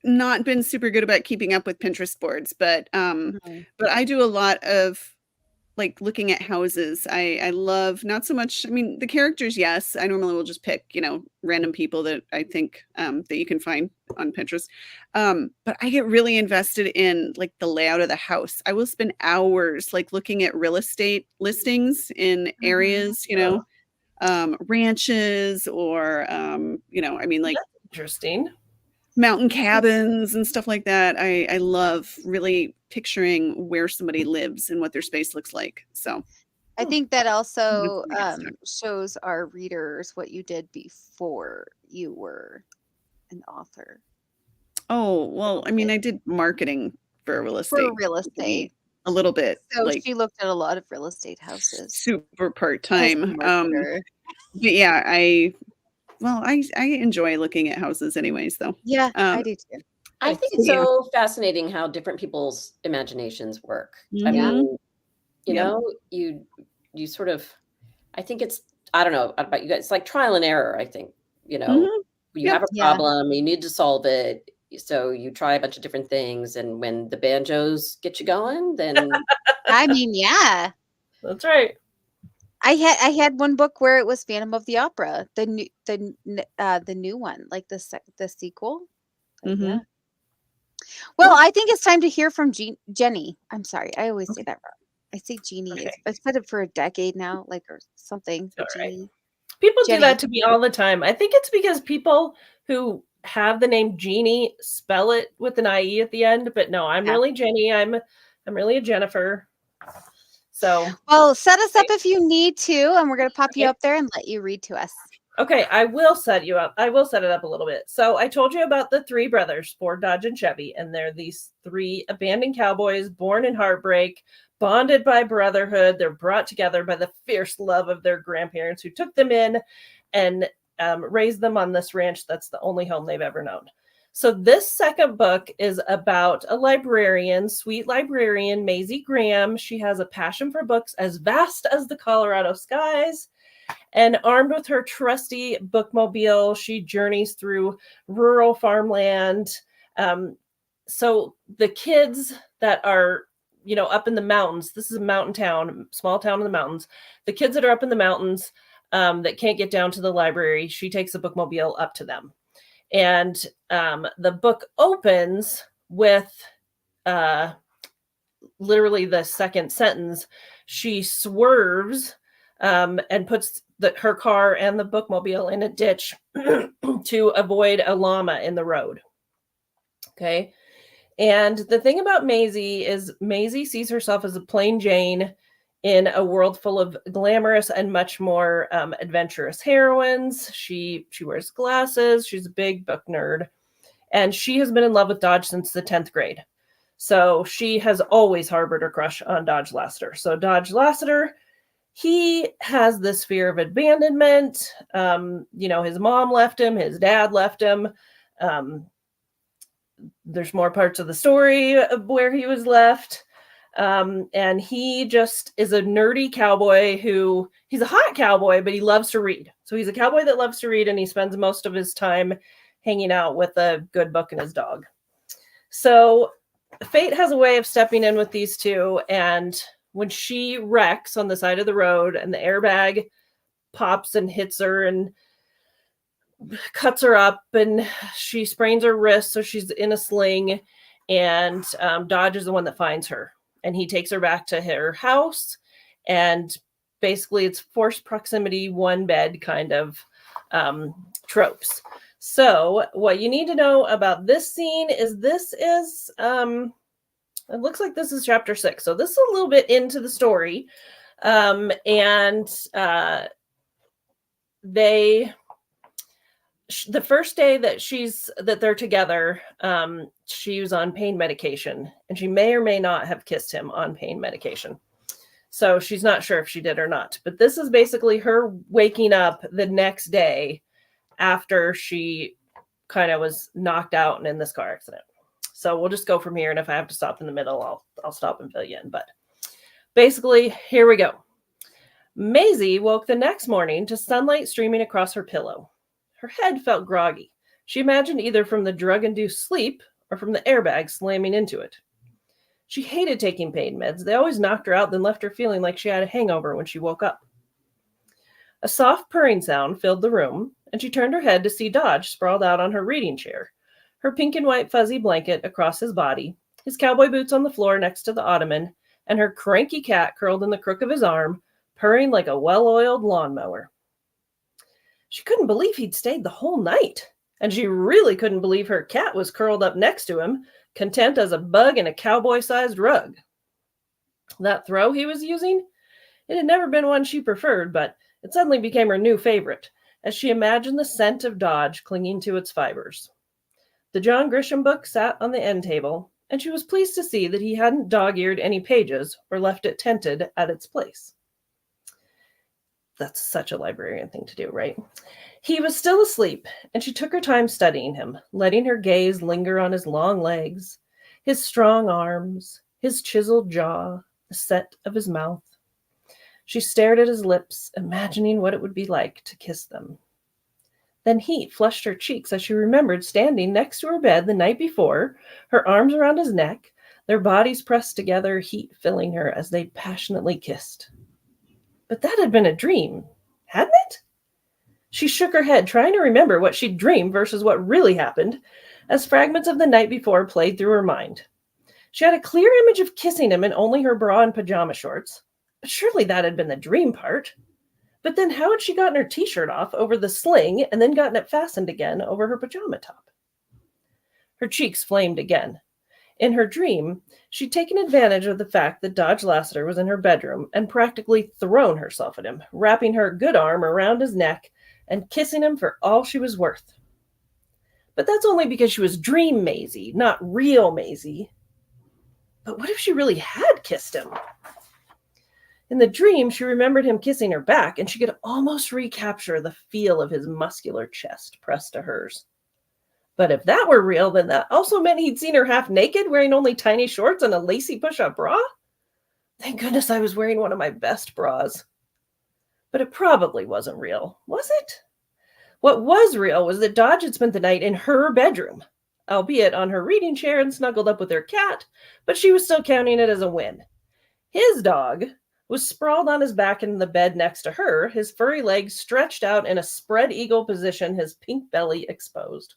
not been super good about keeping up with Pinterest boards, but I do a lot of like looking at houses. I love not so much, I mean, the characters, yes. I normally will just pick, random people that I think that you can find on Pinterest. But I get really invested in like the layout of the house. I will spend hours like looking at real estate listings in areas, ranches or I mean like Interesting. mountain cabins and stuff like that. I love really picturing where somebody lives and what their space looks like. So I think that also That's pretty good shows our readers what you did before you were an author oh well, I mean, I did marketing for real estate. for real estate. A little bit, So like she looked at a lot of real estate houses. super as a part-time. marketer. But yeah, I enjoy looking at houses anyways though. Yeah, I do too. I think it's so fascinating how different people's imaginations work. I Yeah. mean, Yeah. you sort of, I think it's, I don't know about you guys, it's like trial and error, I think, Mhm. you Yep. have a Yeah. problem, you need to solve it. So you try a bunch of different things. And when the banjos get you going, then I mean, yeah. That's right. I had one book where it was Phantom of the Opera, the new one, like the sequel. Yeah. Well, Cool. I think it's time to hear from Jenny. I'm sorry, I always say Okay. that wrong. I say Jeannie. Okay. I've said it for a decade now, like or something. All right. Jeannie. People do Jenny. that to me all the time. I think it's because people who have the name Jeannie spell it with an IE at the end, but no, I'm Yeah. really Jenny. I'm really a Jennifer. So, Well, set us up if you need to, and we're gonna pop you Okay. up there and let you read to us. Okay, I will set you up. I will set it up a little bit. So I told you about the three brothers, Ford, Dodge, and Chevy, and they're these three abandoned cowboys born in heartbreak, bonded by brotherhood. They're brought together by the fierce love of their grandparents who took them in and raised them on this ranch that's the only home they've ever known. So this second book is about a librarian, sweet librarian, Maisie Graham. She has a passion for books as vast as the Colorado skies. And armed with her trusty bookmobile, she journeys through rural farmland. So the kids that are, up in the mountains, this is a mountain town, small town in the mountains. The kids that are up in the mountains that can't get down to the library, she takes the bookmobile up to them. And the book opens with literally the second sentence. She swerves and puts her car and the bookmobile in a ditch to avoid a llama in the road. Okay. And the thing about Maisie is Maisie sees herself as a plain Jane in a world full of glamorous and much more adventurous heroines. She wears glasses. She's a big book nerd. And she has been in love with Dodge since the 10th grade. So she has always harbored a crush on Dodge Lassiter. So Dodge Lassiter, he has this fear of abandonment. His mom left him, his dad left him. There's more parts of the story of where he was left. And he just is a nerdy cowboy he's a hot cowboy, but he loves to read. So he's a cowboy that loves to read, and he spends most of his time hanging out with a good book and his dog. So fate has a way of stepping in with these two, and when she wrecks on the side of the road and the airbag pops and hits her and cuts her up and she sprains her wrist, so she's in a sling, and Dodge is the one that finds her, and he takes her back to her house, and basically it's forced proximity, one bed kind of tropes. So what you need to know about this scene is it looks like this is chapter 6. So this is a little bit into the story. The first day that they're together, she was on pain medication, and she may or may not have kissed him on pain medication. So she's not sure if she did or not. But this is basically her waking up the next day after she kind of was knocked out and in this car accident. So we'll just go from here, and if I have to stop in the middle, I'll stop and fill you in. But basically, here we go. Maisie woke the next morning to sunlight streaming across her pillow. Her head felt groggy. She imagined either from the drug-induced sleep or from the airbag slamming into it. She hated taking pain meds. They always knocked her out, then left her feeling like she had a hangover when she woke up. A soft purring sound filled the room, and she turned her head to see Dodge sprawled out on her reading chair, her pink and white fuzzy blanket across his body, his cowboy boots on the floor next to the ottoman, and her cranky cat curled in the crook of his arm, purring like a well-oiled lawnmower. She couldn't believe he'd stayed the whole night, and she really couldn't believe her cat was curled up next to him, content as a bug in a cowboy-sized rug. That throw he was using? It had never been one she preferred, but it suddenly became her new favorite, as she imagined the scent of Dodge clinging to its fibers. The John Grisham book sat on the end table, and she was pleased to see that he hadn't dog-eared any pages or left it tented at its place. That's such a librarian thing to do, right? He was still asleep, and she took her time studying him, letting her gaze linger on his long legs, his strong arms, his chiseled jaw, the set of his mouth. She stared at his lips, imagining what it would be like to kiss them. Then heat flushed her cheeks as she remembered standing next to her bed the night before, her arms around his neck, their bodies pressed together, heat filling her as they passionately kissed. But that had been a dream, hadn't it? She shook her head, trying to remember what she'd dreamed versus what really happened, as fragments of the night before played through her mind. She had a clear image of kissing him in only her bra and pajama shorts. But surely that had been the dream part. But then how had she gotten her t-shirt off over the sling and then gotten it fastened again over her pajama top? Her cheeks flamed again. In her dream, she'd taken advantage of the fact that Dodge Lassiter was in her bedroom and practically thrown herself at him, wrapping her good arm around his neck and kissing him for all she was worth. But that's only because she was dream Maisie, not real Maisie. But what if she really had kissed him? In the dream, she remembered him kissing her back, and she could almost recapture the feel of his muscular chest pressed to hers. But if that were real, then that also meant he'd seen her half naked, wearing only tiny shorts and a lacy push-up bra? Thank goodness I was wearing one of my best bras. But it probably wasn't real, was it? What was real was that Dodge had spent the night in her bedroom, albeit on her reading chair and snuggled up with her cat, but she was still counting it as a win. His dog was sprawled on his back in the bed next to her, his furry legs stretched out in a spread eagle position, his pink belly exposed.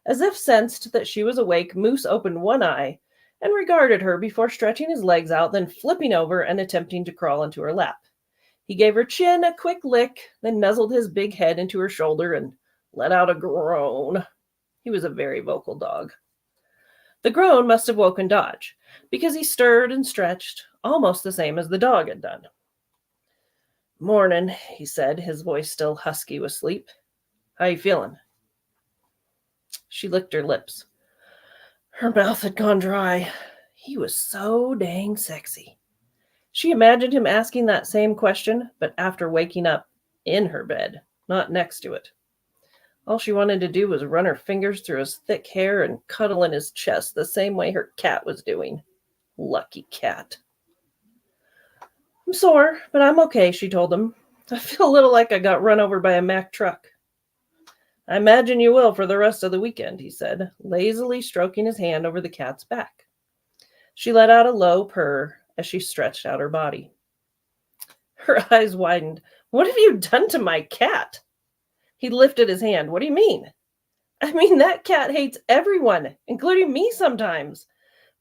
As if sensed that she was awake, Moose opened one eye and regarded her before stretching his legs out, then flipping over and attempting to crawl into her lap. He gave her chin a quick lick, then nuzzled his big head into her shoulder and let out a groan. He was a very vocal dog. The groan must have woken Dodge, because he stirred and stretched, almost the same as the dog had done. "Morning," he said, his voice still husky with sleep. "How you feeling?" She licked her lips. Her mouth had gone dry. He was so dang sexy. She imagined him asking that same question, but after waking up in her bed, not next to it. All she wanted to do was run her fingers through his thick hair and cuddle in his chest the same way her cat was doing. Lucky cat. "I'm sore, but I'm okay," she told him. "I feel a little like I got run over by a Mack truck." "I imagine you will for the rest of the weekend," he said, lazily stroking his hand over the cat's back. She let out a low purr as she stretched out her body. Her eyes widened. "What have you done to my cat?" He lifted his hand. "What do you mean?" "I mean, that cat hates everyone, including me sometimes.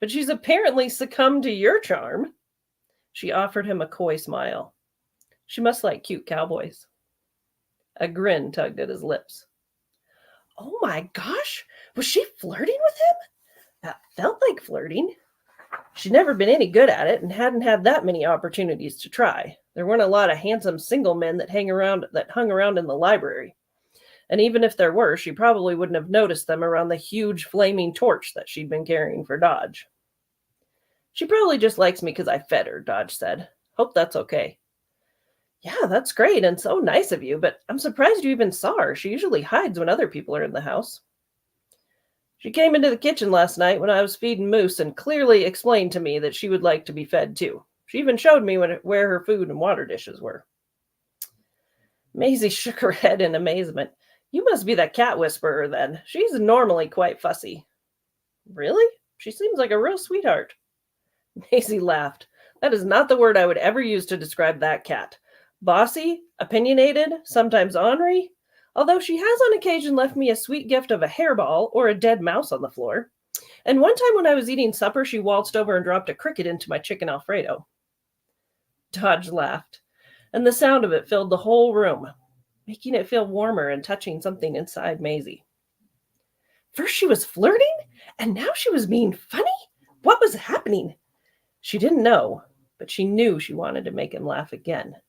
But she's apparently succumbed to your charm." She offered him a coy smile. She must like cute cowboys. A grin tugged at his lips. Oh my gosh, was she flirting with him? That felt like flirting. She'd never been any good at it and hadn't had that many opportunities to try. There weren't a lot of handsome single men that hung around in the library. And even if there were, she probably wouldn't have noticed them around the huge flaming torch that she'd been carrying for Dodge. "She probably just likes me because I fed her," Dodge said. "Hope that's okay." "Yeah, that's great and so nice of you, but I'm surprised you even saw her. She usually hides when other people are in the house." "She came into the kitchen last night when I was feeding Moose and clearly explained to me that she would like to be fed too. She even showed me where her food and water dishes were." Maisie shook her head in amazement. "You must be the cat whisperer then. She's normally quite fussy." "Really? She seems like a real sweetheart." Maisie laughed. "That is not the word I would ever use to describe that cat. Bossy, opinionated, sometimes ornery, although she has on occasion left me a sweet gift of a hairball or a dead mouse on the floor. And one time when I was eating supper, she waltzed over and dropped a cricket into my chicken Alfredo." Dodge laughed, and the sound of it filled the whole room, making it feel warmer and touching something inside Maisie. First she was flirting, and now she was being funny? What was happening? She didn't know, but she knew she wanted to make him laugh again.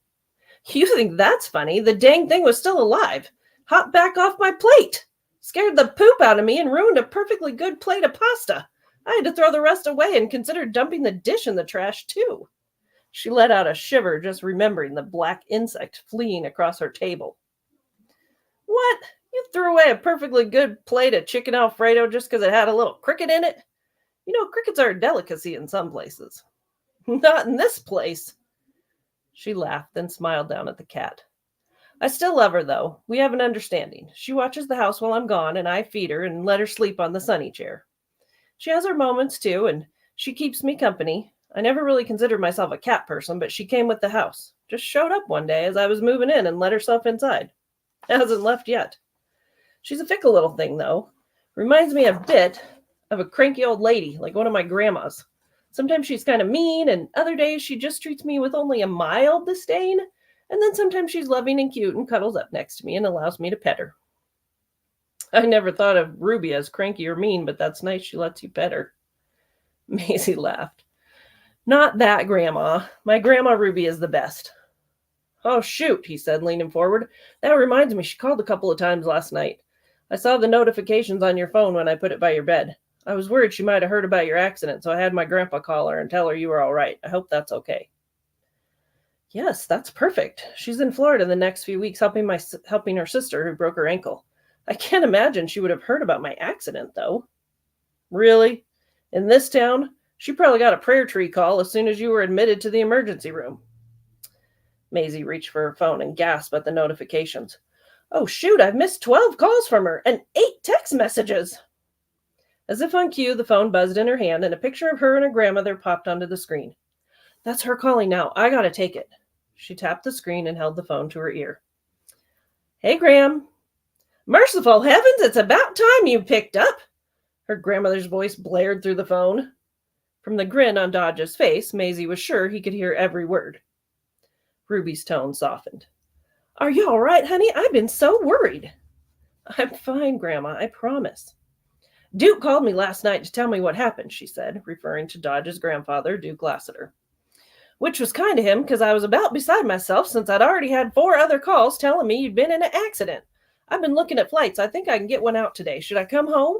"You think that's funny? The dang thing was still alive. Hopped back off my plate. Scared the poop out of me and ruined a perfectly good plate of pasta. I had to throw the rest away and considered dumping the dish in the trash too." She let out a shiver just remembering the black insect fleeing across her table. "What? You threw away a perfectly good plate of chicken Alfredo just because it had a little cricket in it? You know, crickets are a delicacy in some places." "Not in this place." She laughed, then smiled down at the cat. "I still love her, though. We have an understanding. She watches the house while I'm gone, and I feed her and let her sleep on the sunny chair. She has her moments, too, and she keeps me company. I never really considered myself a cat person, but she came with the house. Just showed up one day as I was moving in and let herself inside. Hasn't left yet. She's a fickle little thing, though. Reminds me a bit of a cranky old lady, like one of my grandmas. Sometimes she's kind of mean, and other days she just treats me with only a mild disdain. And then sometimes she's loving and cute and cuddles up next to me and allows me to pet her. I never thought of Ruby as cranky or mean, but that's nice she lets you pet her. Maisie laughed. Not that grandma. My grandma Ruby is the best. Oh, shoot, he said, leaning forward. That reminds me, she called a couple of times last night. I saw the notifications on your phone when I put it by your bed. I was worried she might have heard about your accident, so I had my grandpa call her and tell her you were all right. I hope that's okay. Yes, that's perfect. She's in Florida the next few weeks helping her sister who broke her ankle. I can't imagine she would have heard about my accident, though. Really? In this town? She probably got a prayer tree call as soon as you were admitted to the emergency room. Maisie reached for her phone and gasped at the notifications. Oh, shoot, I've missed 12 calls from her and 8 text messages. As if on cue, the phone buzzed in her hand and a picture of her and her grandmother popped onto the screen. That's her calling now. I gotta take it. She tapped the screen and held the phone to her ear. Hey, Gram. Merciful heavens, it's about time you picked up. Her grandmother's voice blared through the phone. From the grin on Dodge's face, Maisie was sure he could hear every word. Ruby's tone softened. Are you all right, honey? I've been so worried. I'm fine, Grandma, I promise. Duke called me last night to tell me what happened, she said, referring to Dodge's grandfather, Duke Lassiter. Which was kind of him, because I was about beside myself since I'd already had 4 other calls telling me you'd been in an accident. I've been looking at flights. I think I can get one out today. Should I come home?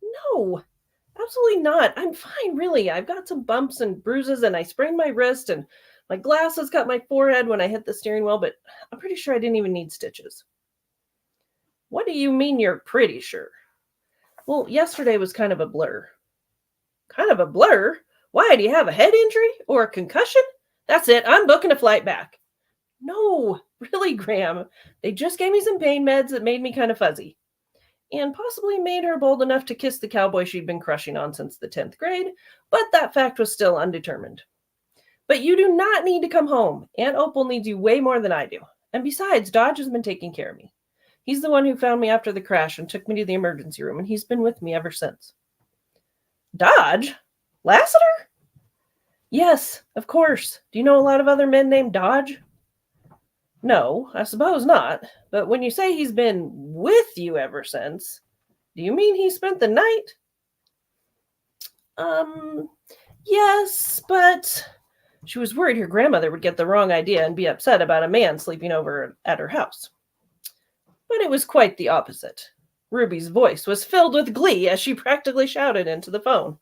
No, absolutely not. I'm fine, really. I've got some bumps and bruises, and I sprained my wrist, and my glasses cut my forehead when I hit the steering wheel, but I'm pretty sure I didn't even need stitches. What do you mean you're pretty sure? Well, yesterday was kind of a blur. Kind of a blur? Why, do you have a head injury or a concussion? That's it. I'm booking a flight back. No, really, Graham. They just gave me some pain meds that made me kind of fuzzy. And possibly made her bold enough to kiss the cowboy she'd been crushing on since the 10th grade, but that fact was still undetermined. But you do not need to come home. Aunt Opal needs you way more than I do. And besides, Dodge has been taking care of me. He's the one who found me after the crash and took me to the emergency room, and he's been with me ever since. Dodge? Lassiter? Yes, of course. Do you know a lot of other men named Dodge? No, I suppose not. But when you say he's been with you ever since, do you mean he spent the night? Yes, but she was worried her grandmother would get the wrong idea and be upset about a man sleeping over at her house. But it was quite the opposite. Ruby's voice was filled with glee as she practically shouted into the phone.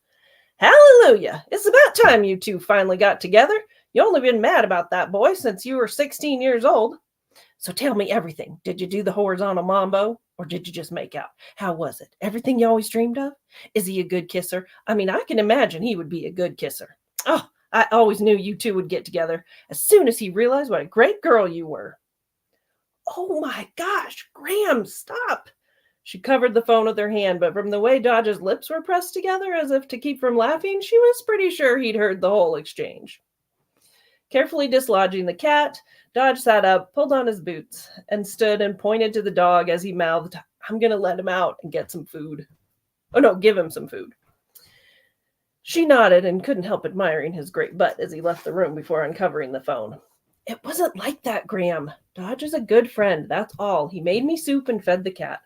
Hallelujah! It's about time you two finally got together. You've only been mad about that boy since you were 16 years old. So tell me everything. Did you do the horizontal mambo? Or did you just make out? How was it? Everything you always dreamed of? Is he a good kisser? I mean, I can imagine he would be a good kisser. Oh, I always knew you two would get together as soon as he realized what a great girl you were. Oh my gosh, Graham, stop. She covered the phone with her hand, but from the way Dodge's lips were pressed together as if to keep from laughing, she was pretty sure he'd heard the whole exchange. Carefully dislodging the cat, Dodge sat up, pulled on his boots, and stood and pointed to the dog as he mouthed, I'm going to let him out and get some food. Oh no, give him some food. She nodded and couldn't help admiring his great butt as he left the room before uncovering the phone. It wasn't like that, Graham. Dodge is a good friend, that's all. He made me soup and fed the cat.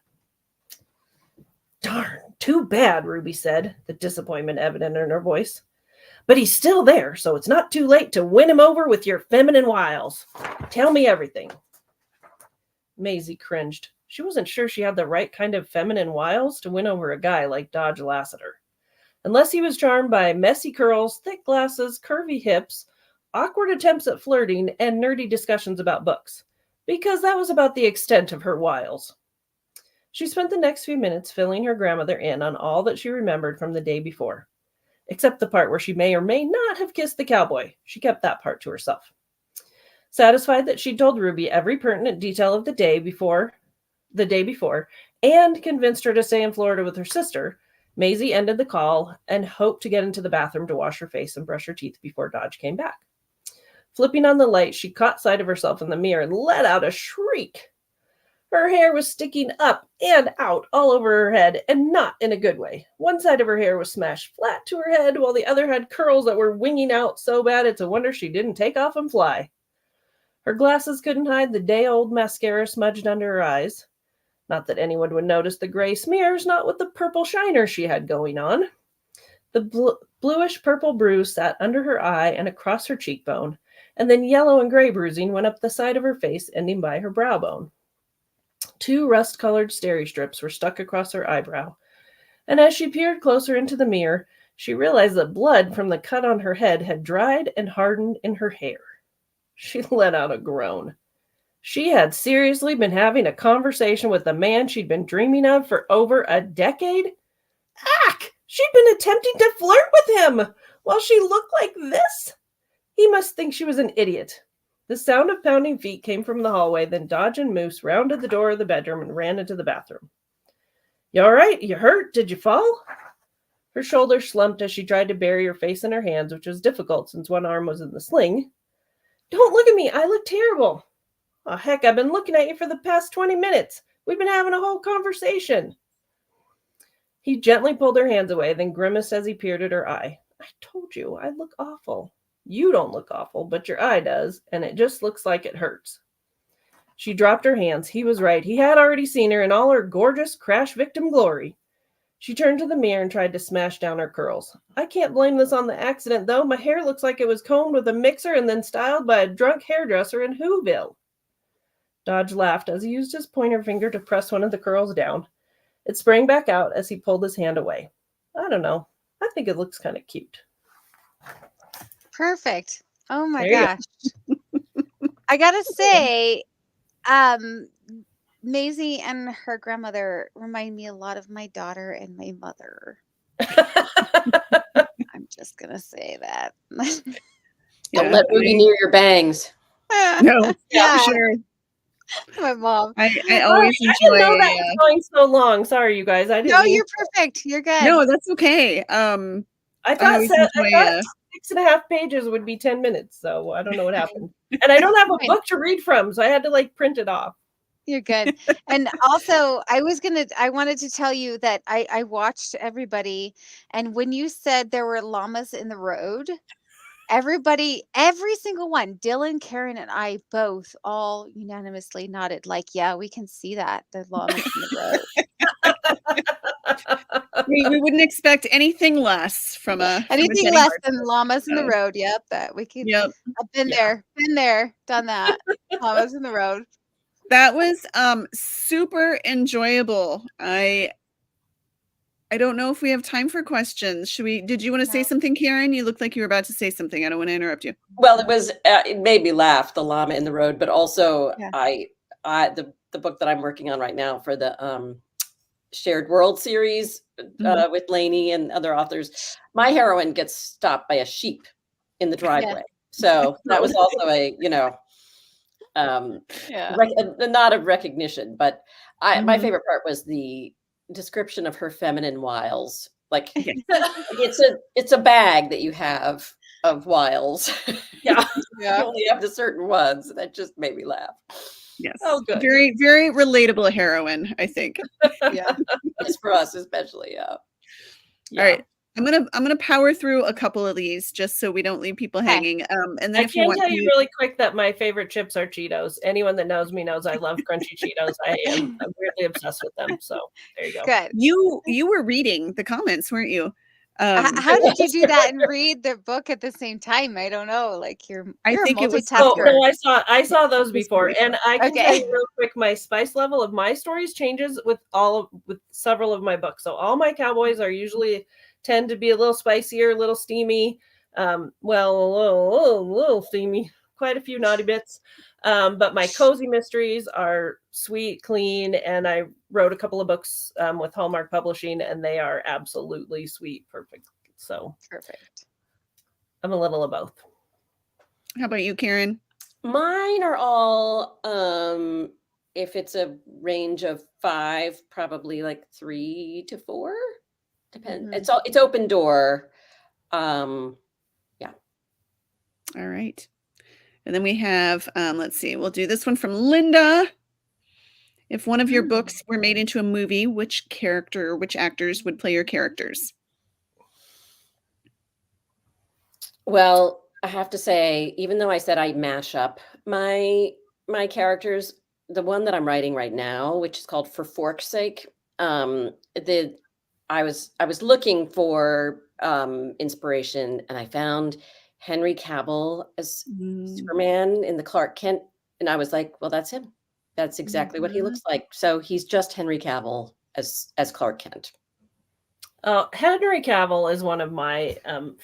Darn, too bad, Ruby said, the disappointment evident in her voice. But he's still there, so it's not too late to win him over with your feminine wiles. Tell me everything. Maisie cringed. She wasn't sure she had the right kind of feminine wiles to win over a guy like Dodge Lassiter. Unless he was charmed by messy curls, thick glasses, curvy hips, awkward attempts at flirting, and nerdy discussions about books. Because that was about the extent of her wiles. She spent the next few minutes filling her grandmother in on all that she remembered from the day before. Except the part where she may or may not have kissed the cowboy. She kept that part to herself. Satisfied that she'd told Ruby every pertinent detail of the day before, and convinced her to stay in Florida with her sister, Maisie ended the call and hoped to get into the bathroom to wash her face and brush her teeth before Dodge came back. Flipping on the light, she caught sight of herself in the mirror and let out a shriek. Her hair was sticking up and out all over her head, and not in a good way. One side of her hair was smashed flat to her head, while the other had curls that were winging out so bad it's a wonder she didn't take off and fly. Her glasses couldn't hide the day-old mascara smudged under her eyes. Not that anyone would notice the gray smears, not with the purple shiner she had going on. The bluish-purple bruise sat under her eye and across her cheekbone, and then yellow and gray bruising went up the side of her face, ending by her brow bone. 2 rust-colored steri strips were stuck across her eyebrow, and as she peered closer into the mirror, she realized that blood from the cut on her head had dried and hardened in her hair. She let out a groan. She had seriously been having a conversation with the man she'd been dreaming of for over a decade? Ack! She'd been attempting to flirt with him while she looked like this? He must think she was an idiot. The sound of pounding feet came from the hallway, then Dodge and Moose rounded the door of the bedroom and ran into the bathroom. You all right? You hurt? Did you fall? Her shoulders slumped as she tried to bury her face in her hands, which was difficult since one arm was in the sling. Don't look at me. I look terrible. Oh, heck, I've been looking at you for the past 20 minutes. We've been having a whole conversation. He gently pulled her hands away, then grimaced as he peered at her eye. I told you, I look awful. You don't look awful, but your eye does, and it just looks like it hurts. She dropped her hands. He was right. He had already seen her in all her gorgeous crash victim glory. She turned to the mirror and tried to smash down her curls. I can't blame this on the accident, though. My hair looks like it was combed with a mixer and then styled by a drunk hairdresser in Whoville. Dodge laughed as he used his pointer finger to press one of the curls down. It sprang back out as he pulled his hand away. I don't know. I think it looks kind of cute. Perfect. Oh my There you gosh. I gotta say, Maisie and her grandmother remind me a lot of my daughter and my mother. I'm just gonna say that. Don't let Ruby near your bangs. No, Yeah. for sure. My mom. I always I didn't enjoy. know that was going so long. Sorry, you guys. I didn't. No, you're perfect. You're good. No, that's okay. I thought 6.5 pages would be 10 minutes, so I don't know what happened. And I don't have a book to read from, so I had to print it off. You're good. And also, I wanted to tell you that I watched everybody, and when you said there were llamas in the road, everybody, every single one, Dylann, Karen, and I both all unanimously nodded yeah, we can see that. The llamas in the road. We wouldn't expect anything less from anything less than llamas in the road. Yep, that we could. Yep. I've been there, done that. Llamas in the road. That was super enjoyable. I don't know if we have time for questions. Did you want to say something, Karen? You looked like you were about to say something. I don't want to interrupt you. Well, it made me laugh, the llama in the road, but also the book that I'm working on right now for the Shared World series with Lainey and other authors, my heroine gets stopped by a sheep in the driveway. Yeah. So that was also a nod of recognition. But my favorite part was the description of her feminine wiles. It's a bag that you have of wiles. Yeah. You only have the certain ones. That just made me laugh. Yes. Oh, good. Very, very relatable heroine, I think. Yeah. It's for us especially. Yeah. All right. I'm gonna power through a couple of these just so we don't leave people hanging. And then I can tell you really quick that my favorite chips are Cheetos. Anyone that knows me knows I love crunchy Cheetos. I'm really obsessed with them. So there you go. Good. You were reading the comments, weren't you? How did you do that and read the book at the same time? I don't know. You're a multitasker. No, I saw those before, and I can tell you real quick. My spice level of my stories changes with several of my books. So all my cowboys are usually tend to be a little spicier, a little steamy. A little steamy. Quite a few naughty bits. But my cozy mysteries are sweet, clean, and I wrote a couple of books with Hallmark Publishing, and they are absolutely sweet, perfect. So perfect. I'm a little of both. How about you, Karen? Mine are all, if it's a range of 5, probably 3 to 4. Depends. It's open door. Yeah. All right. And then we have, let's see, we'll do this one from Linda. If one of your books were made into a movie, which actors would play your characters? Well, I have to say, even though I said I mash up my characters, the one that I'm writing right now, which is called For Fork's Sake, I was looking for inspiration, and I found Henry Cavill as Superman in the Clark Kent, and I was like, well, that's him. That's exactly what he looks like. So he's just Henry Cavill as Clark Kent. Henry Cavill is one of my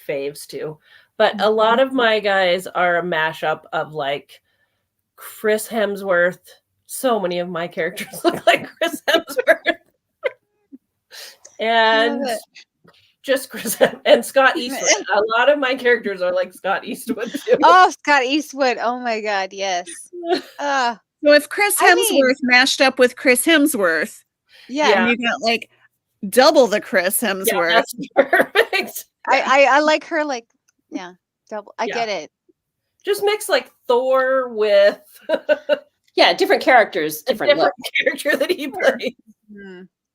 faves too, but a lot of my guys are a mashup of like Chris Hemsworth. So many of my characters look like Chris Hemsworth. And just Chris and Scott Eastwood. A lot of my characters are like Scott Eastwood too. Oh, Scott Eastwood. Oh my God, yes. So if Chris Hemsworth mashed up with Chris Hemsworth, and you got like double the Chris Hemsworth. Yeah, that's perfect. I like her double. I get it. Just mix like Thor with different characters, different character that he plays.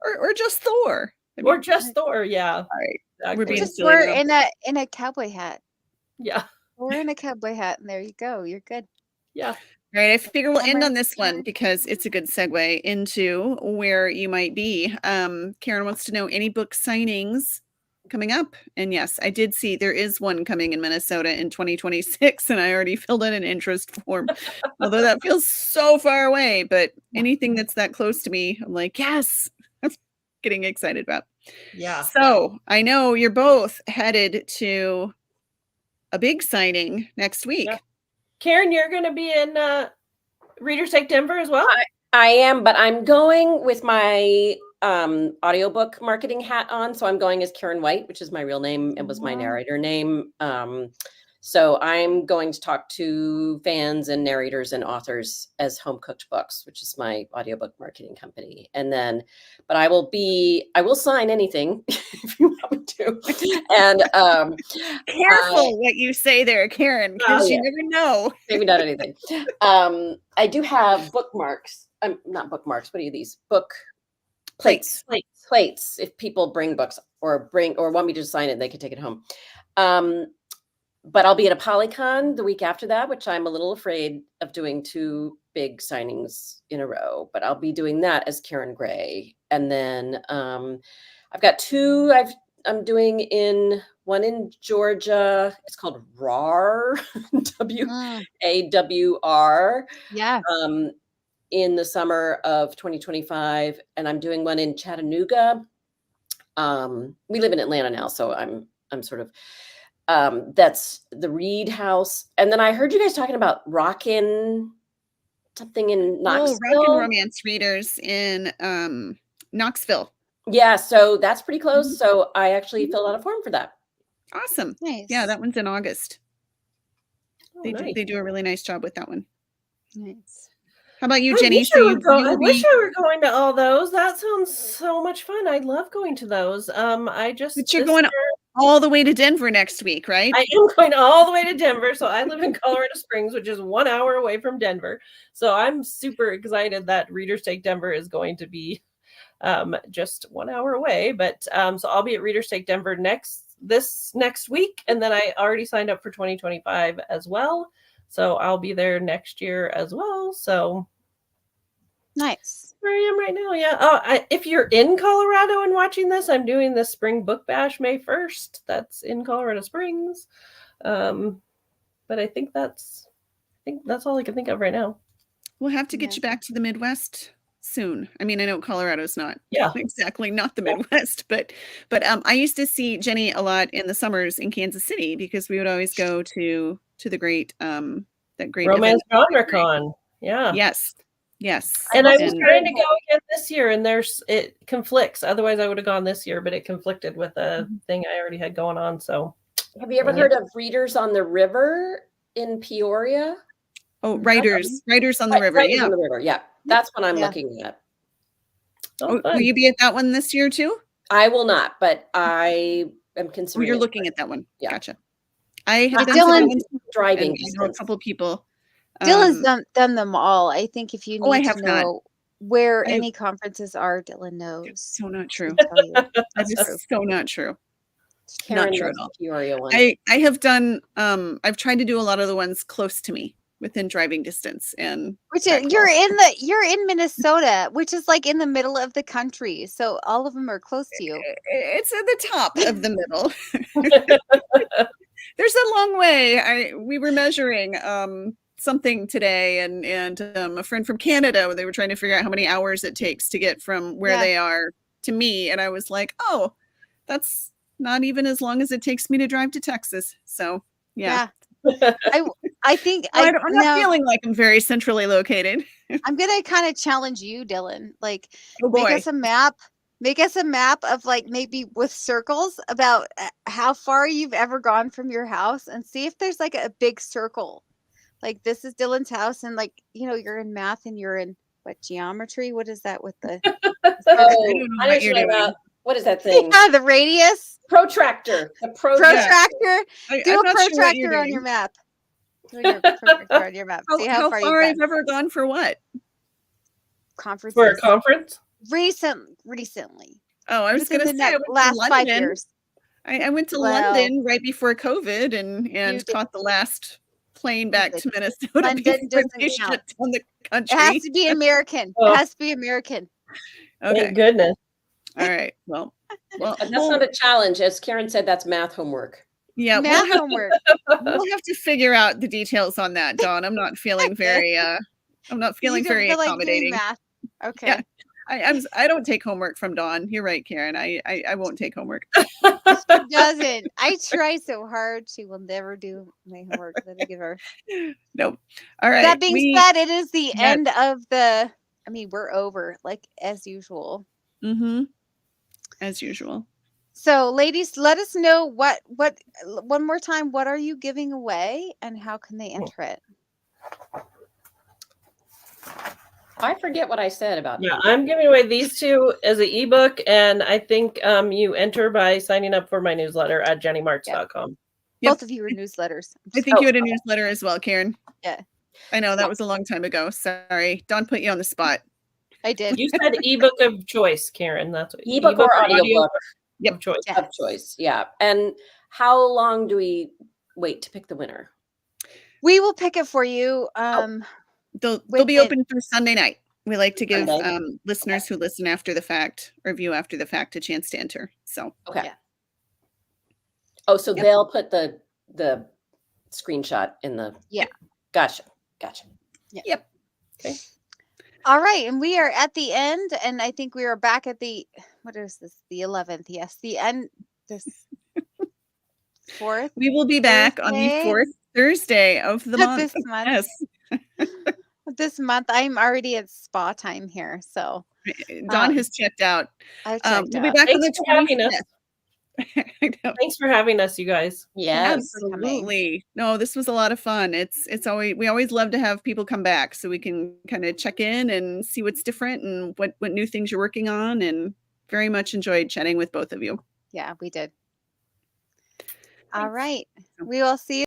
Or just Thor. Or just Thor, yeah. All right. Exactly. We're being just silly wear now. in a cowboy hat. Yeah. We're in a cowboy hat, and there you go. You're good. Yeah. All right. I figure we'll end on this one because it's a good segue into where you might be. Karen wants to know any book signings coming up. And yes, I did see there is one coming in Minnesota in 2026, and I already filled in an interest form. Although that feels so far away, but anything that's that close to me, I'm like, yes. Getting excited about. Yeah. So I know you're both headed to a big signing next week. Yeah. Karen, you're going to be in Reader's Take Denver as well? I am, but I'm going with my audiobook marketing hat on. So I'm going as Karen White, which is my real name and was my narrator name. So I'm going to talk to fans and narrators and authors as Home Cooked Books, which is my audiobook marketing company. And then, but I will sign anything if you want me to. And careful what you say there, Karen, because you never know. Maybe not anything. I do have bookmarks. Not bookmarks. What are these? Book plates. Plates. If people bring books or want me to sign it, they can take it home. But I'll be at a Polycon the week after that, which I'm a little afraid of doing 2 big signings in a row. But I'll be doing that as Karen Grey. And then I've got 2 I'm doing one in Georgia. It's called RAWR, WAWR. Yeah. In the summer of 2025. And I'm doing one in Chattanooga. We live in Atlanta now, so I'm sort of that's the Reed House. And then I heard you guys talking about Rockin' something in Knoxville. Rockin' Romance Readers in Knoxville. Yeah, so that's pretty close. So I actually filled out a form for that. Awesome. Nice. Yeah, that one's in August. Nice. They do a really nice job with that one. Nice. How about you, I Jenny? wish I were going to all those. That sounds so much fun. I love going to those. But you're going all the way to Denver next week, right? I am going all the way to Denver. So I live in Colorado Springs, which is 1 hour away from Denver. So I'm super excited that Reader's Take Denver is going to be just 1 hour away. But so I'll be at Reader's Take Denver this next week. And then I already signed up for 2025 as well. So I'll be there next year as well. So nice. Where I am right now. Yeah. If you're in Colorado and watching this, I'm doing the Spring Book Bash May 1st. That's in Colorado Springs. But I think that's all I can think of right now. We'll have to get you back to the Midwest soon. I mean, I know Colorado's not exactly not the Midwest, but I used to see Jenny a lot in the summers in Kansas City because we would always go to the great that great Romance Genre Con. Yeah. Yes. And I was trying to go again this year, and it conflicts. Otherwise, I would have gone this year, but it conflicted with a thing I already had going on. So, have you ever heard of Readers on the River in Peoria? Oh, Writers on the River. Writers on the River. Yeah, that's what I'm looking at. Will you be at that one this year too? I will not, but I am Oh, considering. you're it. looking at that one. Yeah. Gotcha. I have But done some Dylann- ones, driving and I know a distance. couple people. Dylan's done them all. I think if you Oh, I need have to not. know where I- any conferences are, Dylann knows. So not true. She'll tell you. That is so not true. Karen Not true knows at all. the Peoria one. I have done. I've tried to do a lot of the ones close to me, within driving distance, and Which that is, you're in Minnesota, which is like in the middle of the country. So all of them are close to you. it's at the top of the middle. There's a long way. We were measuring something today, and a friend from Canada, they were trying to figure out how many hours it takes to get from where they are to me, and I was like, oh, that's not even as long as it takes me to drive to Texas. So yeah. I think I'm not feeling like I'm very centrally located. I'm gonna kind of challenge you, Dylann. Like, Oh boy. make us a map. Make us a map of, like, maybe with circles about how far you've ever gone from your house, and see if there's like a big circle. Like, this is Dylann's house, and like, you're in math and you're in what, geometry? What is that with the? I don't know what you're doing. What is that thing? Yeah, the radius. Protractor. The protractor. Do I'm a not sure what protractor you're on doing. your map. Do your protractor on your map. See How far far you've I've ever gone for what? Conferences. For a conference? Recently. Oh, I was going to say I went to last 5 London. years. I went to London right before COVID and caught the last plane back to Minnesota. London doesn't count. On the country. It has to be American. Oh. It has to be American. Okay. Thank goodness. All right. Well, That's not a challenge. As Karen said, that's math homework. Yeah, math homework. We'll have to figure out the details on that, Dawn. I'm not feeling very very accommodating. Like math. Okay. Yeah. I don't take homework from Dawn. You're right, Karen. I won't take homework. She doesn't. I try so hard. She will never do my homework that I give her. Nope. All right. That being said, it is the end of the. I mean, we're over, like, as usual. Mm-hmm. As usual. So, ladies, let us know what one more time. What are you giving away, and how can they enter it? I forget what I said about. Yeah, I'm giving away these two as an ebook, and I think you enter by signing up for my newsletter at jenniemarts.com. Yep. Both of you are newsletters. I think you had a newsletter as well, Karen. Yeah. I know that was a long time ago. Sorry. Dawn put you on the spot. I did. You said ebook of choice, Karen. That's what Ebook or audiobook. Yep. Of choice. Yes. Of choice. Yeah. And how long do we wait to pick the winner? We will pick it for you. They'll be open through Sunday night. We like to give listeners who listen after the fact or view after the fact a chance to enter. So okay. Yeah. Oh, so they'll put the screenshot in the. Yeah. Gotcha. Yeah. Yep. Okay. All right, and we are at the end, and I think we are back at the, what is this? The 11th. Yes, the end. This 4th. We will be back on the 4th Thursday of the month. This month. Yes. This month, I'm already at spa time here, so Dawn has checked out. I've checked We'll be out. back Thanks on the for having 25th. us. I know. Thanks for having us, you guys. Yes. Absolutely. No, this was a lot of fun. We always love to have people come back so we can kind of check in and see what's different and what new things you're working on, and very much enjoyed chatting with both of you. Yeah, we did. All right. We will see you